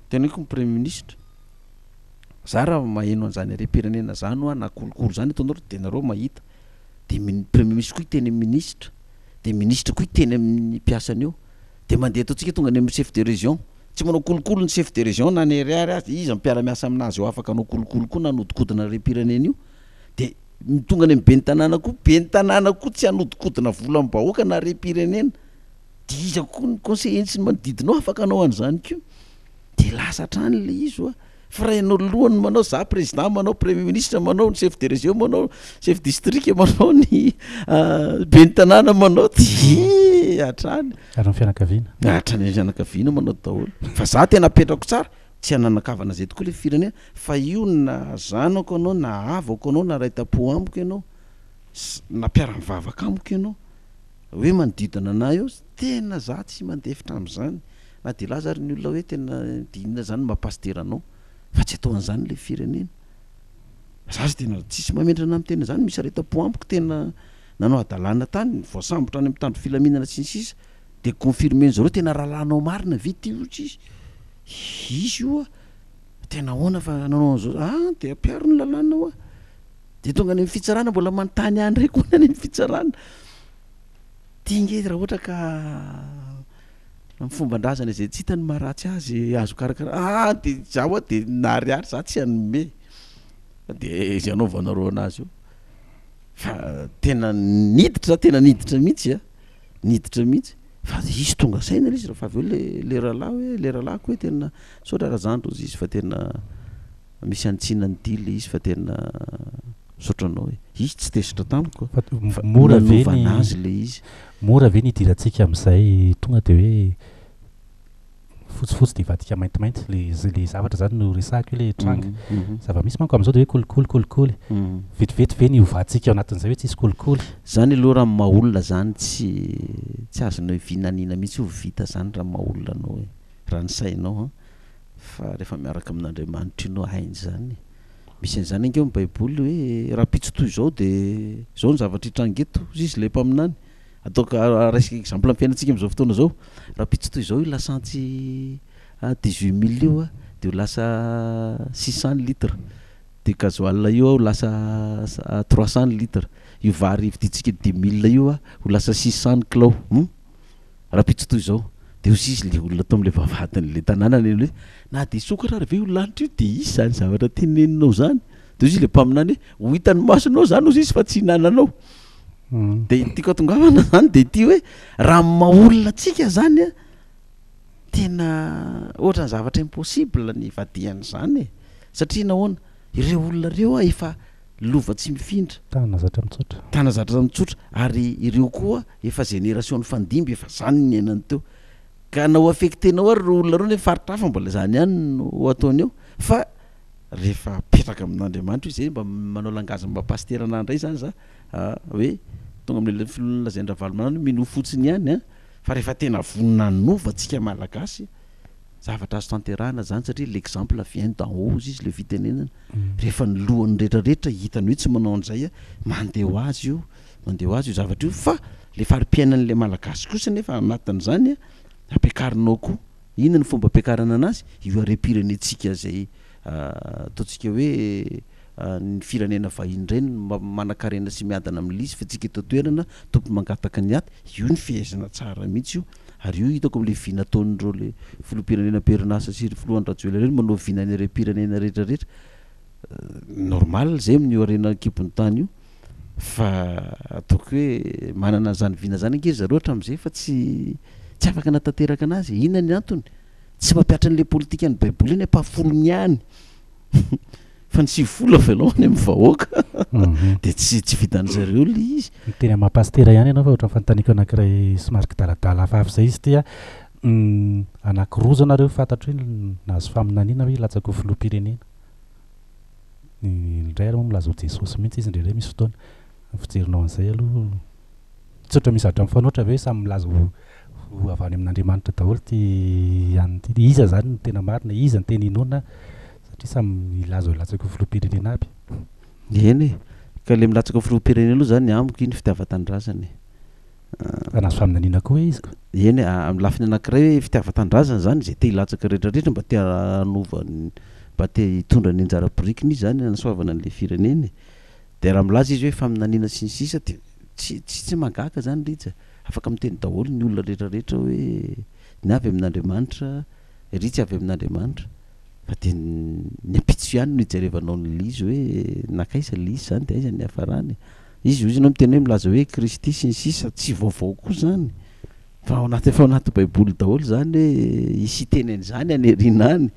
tena hoe ko ny premier ministre za raha maheno an'izany RTA zany na kolokolo zany ataonao de nareo mahita de premier ministre koa hiteny amin'ny ministre de ministre koa hiteny amin'ny mpiasany eo de mandeha ataontsika tonga any amin'ny chef de région tsy manao kolokolo ny chef de région na ny RTA azy izy mpiara-miasa aminazy eo afaka anao kolokolo koa na anodikodina RTA io de tonga any amin'ny be ny tanàna koa tsy anodikodina vola am-bahoaka na RTA de iza koa ny conseiller sy ny manodidinao afaka anao an'izany ko de lasa hatrany le izy fa raha ianao lohany manao za président manao premier ministre manao ny chef de région manao chef district manao ny be ny tanàna manao de hatrany ary ny fianakaviana hatrany ny fianakaviana manao daholo fa za tena apetrako tsara tsy ananakavana zay tokoa le firenena fa io na zanako anao na avako anao na raitapo amiko ianao na mpiara-mivavaka amiko ianao hoe manodidina anay eo tena za tsy mandefitra am'izany na de laza ary ny olona hoe tena dinina zany mampasteranao fa tsy atao an'izany le firenena zazy tena tsisy mamendrana amin'ny tena zany misy raitapo amiko tena nanao adalàna tany voasambotra any amin'ny tandro filaminana sy ny sisa de confirmer zareo tena rahalanao marina vity io tsisy izy io tena hoana fa nanao an'izao de ampiaro ny lalàna ao de tonga any amin'ny fitsarana mbola manontany any raiky hoana any amin'ny fitsarana tinge raha ohatra ka fomban-drazana zay tsy hitany maharatsy azy azo karakara de zaho de nariary za tsy anome de izy anaovanareo anazy io fa tena niditra mihitsy niditra mihitsy fa izy tonga saina izy raha fa avy eo le rahalahy hoe le rahalahiko hoe tena saotra razandro izy fa tena misy antsinany dily izy fa tena saotranao hoe izy tsy tesitra tamiko mora ve nazy le izy mora ve nidirantsika amin'izay tonga de hoe fotsifotsy de vadika maintimainty le zavatra zany no resahako le tranga zava-misy manko am'izao de hoe kolikoly vetivety ve niovantsika ao anatin'izay hoe tsisy kolikoly zany aloha raha maolona zany tsy azonao vinanina mihitsy ho vita zany raha maolona anao hoe raha ny sainao fa rehefa miaraka amin'Andriamanitra ianao hainy zany misy an'izany angeo amin'ny baiboly hoe raha pitso toy izao de zao ny zavatra hitrangeto izy le mpaminany ataoko raisika exemple amin'ny fiainantsika amin'izao fotoana zao raha pitso toy izao io lasantsy 18 000 io de ho lasa 600 litres de gasoil io ho lasa 300 litres io vary viditsika 10 000 io ho lasa 600 kilao raha pitso toy izao de ho sisy le olona tao amin'le vavadin'le tanàna le hoe na de sokatra ary ve ho lanitra io de izy zany zavatra teneninao zany de izy le mpaminany hoe ho hitan'ny masonao zany ozy izy fa tsy hinananao de tiako atongavana zany de ty hoe raha maolona atsika zany tena ohatra ny zavatra impossible ny vadihan'izany satria nahoana ireo olona reo efa lova tsy mifindra tana zatra mitsotra ary ireo koa efa génération fandimby efa zany ny ainany teo ka nao affectenao ary ro olona reo ny faritra hafa mbola zany ihany no ataony eo fa rehefa petraka amin'Andriamanitra izy mba manao langazy mba pasterana indray zany za hoe tonga amin'le filazendra valomanano mino fotsiny ihany fa rehefa tena vonina nova atsika malagasy zavatra azo tanterahana zany satria l'exemple vient d'en haut izy le fitenenana rehefa ny lohany rehetrarehetra hitany hoe tsy manao an'izay mandeha ho azy io zavatra io fa le fari-piainan'le malagasy kosa nefa anatin'izany ampiakarinao koa inona ny fomba ampiakarana anazy io are-pirenetsika zay ataontsika hoe ny firenena vahiny ireny manakarena sy miadana amin'lizy fa tsika eto toerana tompo mangataka ny aty io ny fihaizana tsara mihitsy io ary io hitako amin'le vy nataon'ireo le filoham-pirenena perinasa sy filohan'ny rajoela ireny manao vinany are-pirenena rehetrarehetra normal zay amin'io arena kibony tany io fa ataoko hoe manana zany vina zany ange zareo hatramin'izay fa tsy afaka natanteraka anazy inona ny antony tsy mampiatra an'le politika ny baiboly eny ampafolo ihany fa ny sivifolo velohany amin'ny vahoaka de tsy vitan'zareo le izy tena mampastera ihany ianao fa ohatra fanontaniako anankiray somary kidaladala hafahafa zay izy tia anankiroa zao nareo fantatro hoe nahazo faminaniana hoe latsako filoham-pirenena indray ary moa milaza ho jesosy mihitsy izy indrindray misy fotoana fijerinao an'izay aloha tsy ohatra misy hatra mifanoatra ve samy milaza ho avy any amin'Andriamanitra daholo ty anyty iza zany ny tena marina iza ny tena inona satria samy ilaza ho latsaka filoham-pirenena aby eny ka le milatsaka filoham-pirenena aloha zany amiko iny fitiavan-tandrazany nahazo faminaniana koa hoe izy eny amin'ny lafiny anankiray hoe fitiavan-tandrazana zany zay te hilatsaka rehetrarehetra mba te hanovany mba te hitondra ny anjara-borikiny izy zany anasoavana an'le firenena de raha milaza izy hoe faminaniana sy ny sisa de tsy magaka zany riza afaka miteny daholo ny olona rehetrarehetra hoe ny avy amin'Andriamanitra ry tsy avy amin'Andriamanitra fa de ny ampitso ihany no hijerevanao ny lizy hoe nakaiza lizy zany de aiza ny hafarany izy izy anao miteny hoe milaza hoe Kristy sy ny sisa tsy vaovao koa zany fa ao anaty baiboly daholo zany hoe isy tenen'izany anerinany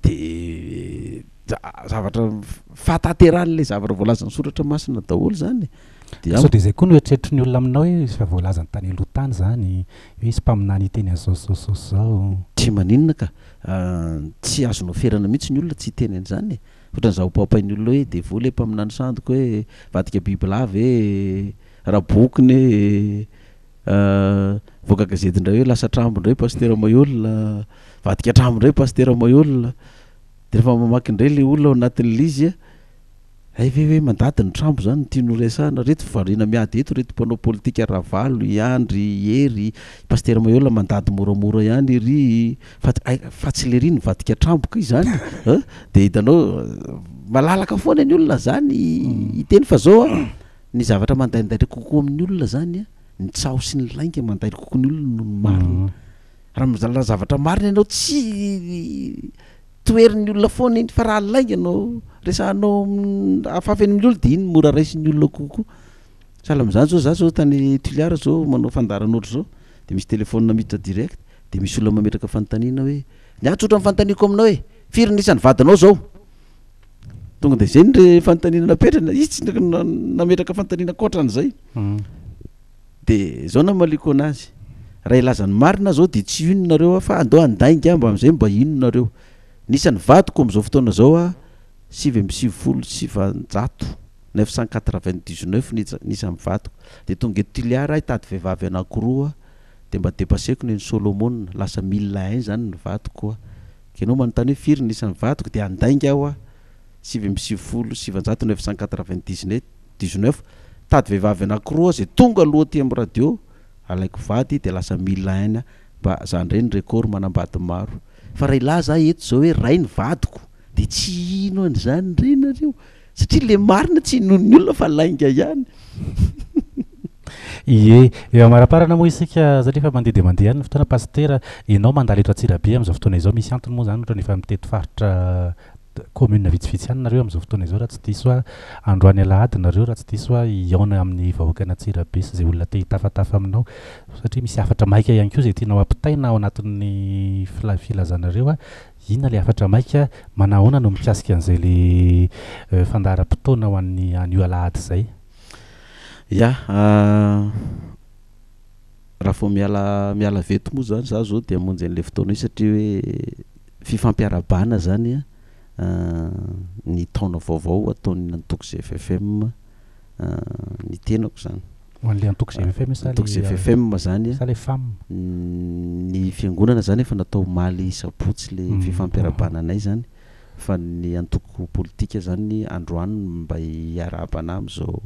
de zavatra fatateran'le zavatra voalazany soratra masina daholo zany so de zay koa no eritreritry ny olona aminao hoe fa voalaza ny tany aloha tany zany hoe isy mpaminany teny azao tsy maninona ka tsy azonao ferana mihitsy ny olona tsy teny an'izany ohatran'izao papainy olona hoe de vola mpaminany sandoko hoe vadika bibilava raha bokiny voaka gazety indray hoe lasa trambo indray Pasteur Mailhol vadika trambo indray Pasteur Mailhol de rehefa mamaky indray le olona ao anatin'le izy hoe mandady ny trambo zany tiano resahana reto varina miady eto reto mpanao politika ravalo iandry hery Pasteur Mailhol mandady moramora ihany iry fa tsy le riny vadika trambo ka izany de hitanao malalaka foana ny olona zany iteny fa zao ny zavatra mandaindaitra kokoa amin'ny olona zany ny tsaho sy ny lainga mandaitra kokoa ny olona no marina raha zavatra marina ianao tsy toerin'ny olona foana iny fa raha lainga anao resahanao afafany amin'ny olona de iny mora raisin'ny olona kokoa sahala am'izany zao za zao tany Tuliara zao manao fandaran'ohatry zao de misy telefônina mita direct de misy olona mametraka fanontaniana hoe niatsotra amin'ny fanontaniko aminao hoe firy nisan'ny vadinao zao tonga de zay ny fanontaniana napetrana izy tsy nametraka fanontaniana koatran'izay de zao na maliko anazy raha ilazany marina zao de tsy inonareo fa andao andainga mba am'izay mba inonareo nisan'ny vadiko am'izao fotoana zao 999 nisan'ny vadiko de tonga eto Tuliara hitady vehivavy anankiroa de mba dépasséko ny Solomon lasa 1001 zany ny vadiko ke anao manontany hoe firy nisan'ny vadiko de andainga aho 999 tady vehivavy anankiroa zay tonga aloha aty amin'ny radio alaiko vady de lasa 1001 mba zany reny record manambady maro fa raha ilaza eto zao hoe ray ny vadiko de tsy ino an'izany renareo satria le marina tsy inon'ny olona fa lainga ihany ie eo amaraparana moa isika zany efa mandeha de mandeha ny fotoana Pasteur ianao mandalo eto Antsirabe am'izao fotoana izao misy antony moa zany ohatrany efa mitety faritra commune vitsivitsy ihany nareo am'izao fotoana izao raha tsy diso androany alahady nareo raha tsy diso iaona amin'ny vahoaka Antsirabe sy zay olona te hitafatafa aminao satria misy afatra maika ihany koa zay tianao ampitaina ao anatin'ny filazanareo inona le afatra maika manahoana no mikasika an'izay le fandaharam-potoana ho an'ny an'io alahady zay raha fo miala veto moa zany za zao de amonjy an'le fotoana io satria hoe fifampiarabana zany ny taona vaovao ataon'ny antoko ZFM ny tenako zany hoan'le antoko ZFM zany sa le femme ny fiangonana zany efa natao maly sapotsy le fifampiarabana anay zany fa ny antoko politika zany androany mba hiarabana am'izao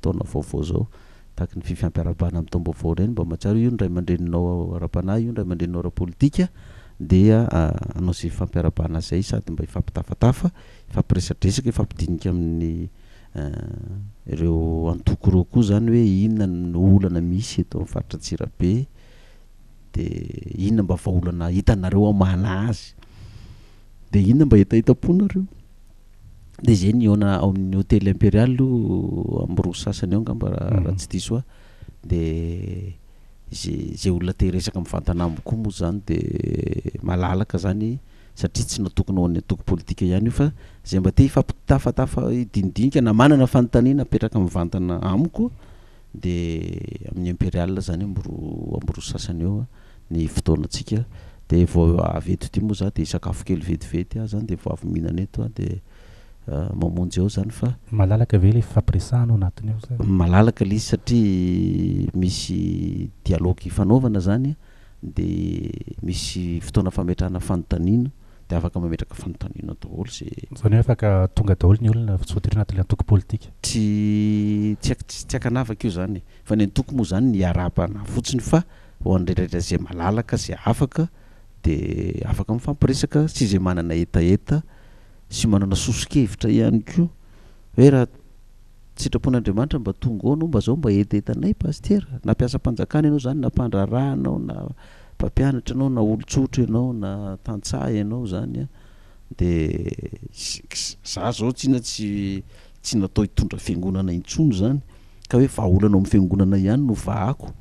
taona vaovao zao tahaky ny fifampiarabana amin'ny taom-baovao reny mba mahatsara io ny ray aman-dreninao ara-panahy io ny ray aman-dreninao ara-politika dia anao zay fampiarabana zay sady mba hifampitafatafa ifampiresadresaka ifampidinika amin'ny ireo antoko reo koa zany hoe inona ny olana misy eto amin'ny faritra Antsirabe de inona mba vaolana hitanareo amana azy de inona mba hitahitaponareo de zay ny ona ao amin'ny hôtely impérial amin'ny roa sasany ao ngamba raha tsy diso de zay olona te resaka mivantana amiko koa moa zany de malalaka zany satria tsy natokona ho an'ny antoko politika ihany io fa zay mba te hifampitafatafa idinidinika na manana fanontaniana apetraka mivantana amiko de amin'ny impérial zany amin'ny roa sasany eo ny fotoanatsika de vao avy eto ty moa za de sakafo kely vetivety zany de vao avy mihinana eto de mamonjy eo zany fa malalaka ve le fampiresahana anatiny eo zany malalaka le izy satria misy dialogue fanaovana zany de misy fotoana fametrahana fanontaniana de afaka mametraka fanontaniana daholo zay zany afaka tonga daholo ny olona tsy voatery anatin'le antoko politika tsy akanavaka io zany fa ny antoko moa zany ny arabana fotsiny fa ho an'rehetrarehetra zay malalaka zay afaka de afaka mifampiresaka sy zay manana etaeta sy manana soso-kevitra ihany koa hoe raha sitrapon'Andriamanitra mba tonga ao anao mba zao mba etaetanay Pasteur nampiasa mpanjakana ianao zany na mpandrarahanao na mpampianatra anao na olon-tsotra ianao na tantsaha ianao zany de za zao tsy natao hitondra fiangonana intsony zany ka hoe vahaolana amin'ny fiangonana ihany no vahako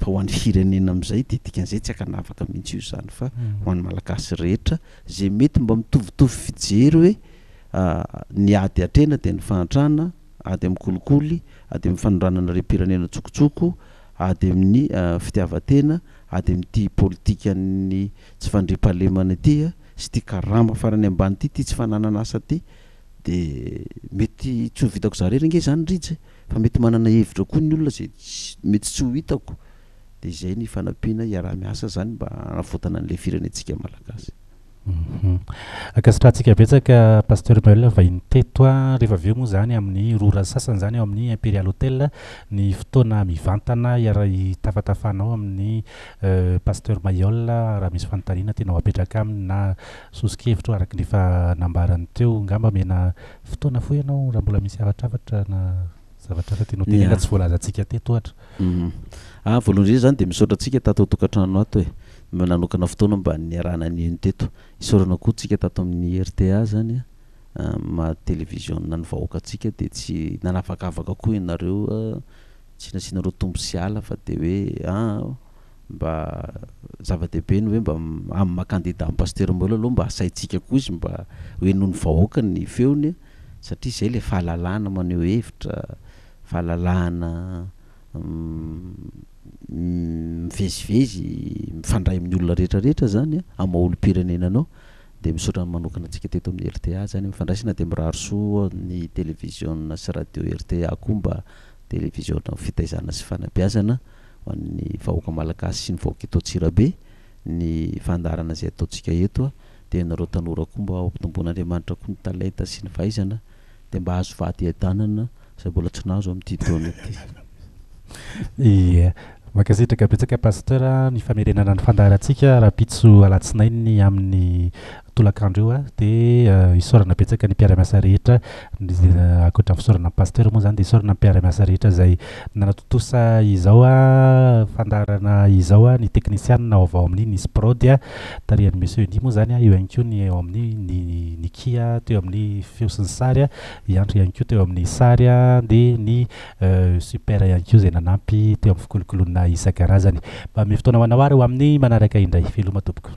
fa ho an'ny firenena am'izay de dikan'izay tsy akanavaka mihitsy io zany fa ho an'ny malagasy rehetra zay mety mba mitovitovy fijery hoe ny ady atrena de ny fahantrana ady amin'ny kolikoly, ady amin'ny fanondranana rem-pirenena tsokotsoko, ady amin'ny fitiavatena, ady amin'ity politikan'ny tsy fandriam-pahalemana ity sy ty karama farany ambany ty tsy fananana asa ty de mety tsy ho vitako zareo nge zany ridza fa mety manana hevitra koa ny olona zay mety tsy ho hitako de izay ny fanampiana iaraha-miasa zany mba hanavotana an'le firenentsika malagasy. Akasitratsika betsaka Pasteur Mailhol vahin'ny teto rehefa aveo moa zany amin'ny rora sasany zany ao amin'ny Imperial Hotel ny fotoana mivantana tafatafanao amin'ny Pasteur Mailhol raha misy fanontaniana tena apetraka aminy na sosikevitra araky ny fa nambarany teo ngamba mena fotoana fohy ianao raha mbola misy avatravatra na zavatra tianao tenena tsy voalazantsika teto ohatra. Voalohany zany de misaotra antsika tato tokantrano ato nanokana fotoana mba niarahana ny teto isaorana koa tsika tato amin'ny RTA zany ma télévision ny vahoaka atsika de tsy nanafakavaka koa ianareo tsy nasinareo tombo sy ala fa de hoe mba zava-dehibe ny hoe mba amin'ny makandida amin'ny Pasteur Mailhol aloha mba asaitsika koa izy mba hoe noho ny vahoaka ny feony satria zay le fahalalahana maneho hevitra fahalalahana mivezivezy mifandray amin'ny olona rehetrarehetra zany amaolom-pirenenanao de misaotra manokana antsika teto amin'ny RTA zany mifandraisana de miraro soa ny télévision sy radio RTA koa mba télévision fitaizana sy fanabeazana ho an'ny vahoaka malagasy sy ny vahoaka eto Antsirabe ny fandarana zay ataontsika eto de nareo tanora koa mba ampitomboan'Andriamanitra koa ny talenta sy ny fahaizana de mba azo fahadiadanana zay mbola tsy nahazo amin'ity taona ity. Makasitraka betsaka Pasteur ny famerenana ny fandaharantsika raha-pitso alatsinainy amin'ny tolakandro io de isaorana betsaka ny mpiara-miasa rehetra ankoatra fisaorana Pasteur moa zany de isaorana mpiara-miasa rehetra zay nanatotosa izao fandarana izao ny teknisianina ao avao amin'ny nisy prod tarihan'ny monsieur Ndi moa zany eo ihany koa ny eo amin'ny ny kia teo amin'ny feo sy ny sary iandro ihany koa teo amin'ny sary de ny super ihany koa zay nanampy teo amin'ny fikolokolona isan-karazany mba ame fotoana ho anao ary ho amin'ny manaraka indray veloma tompoko.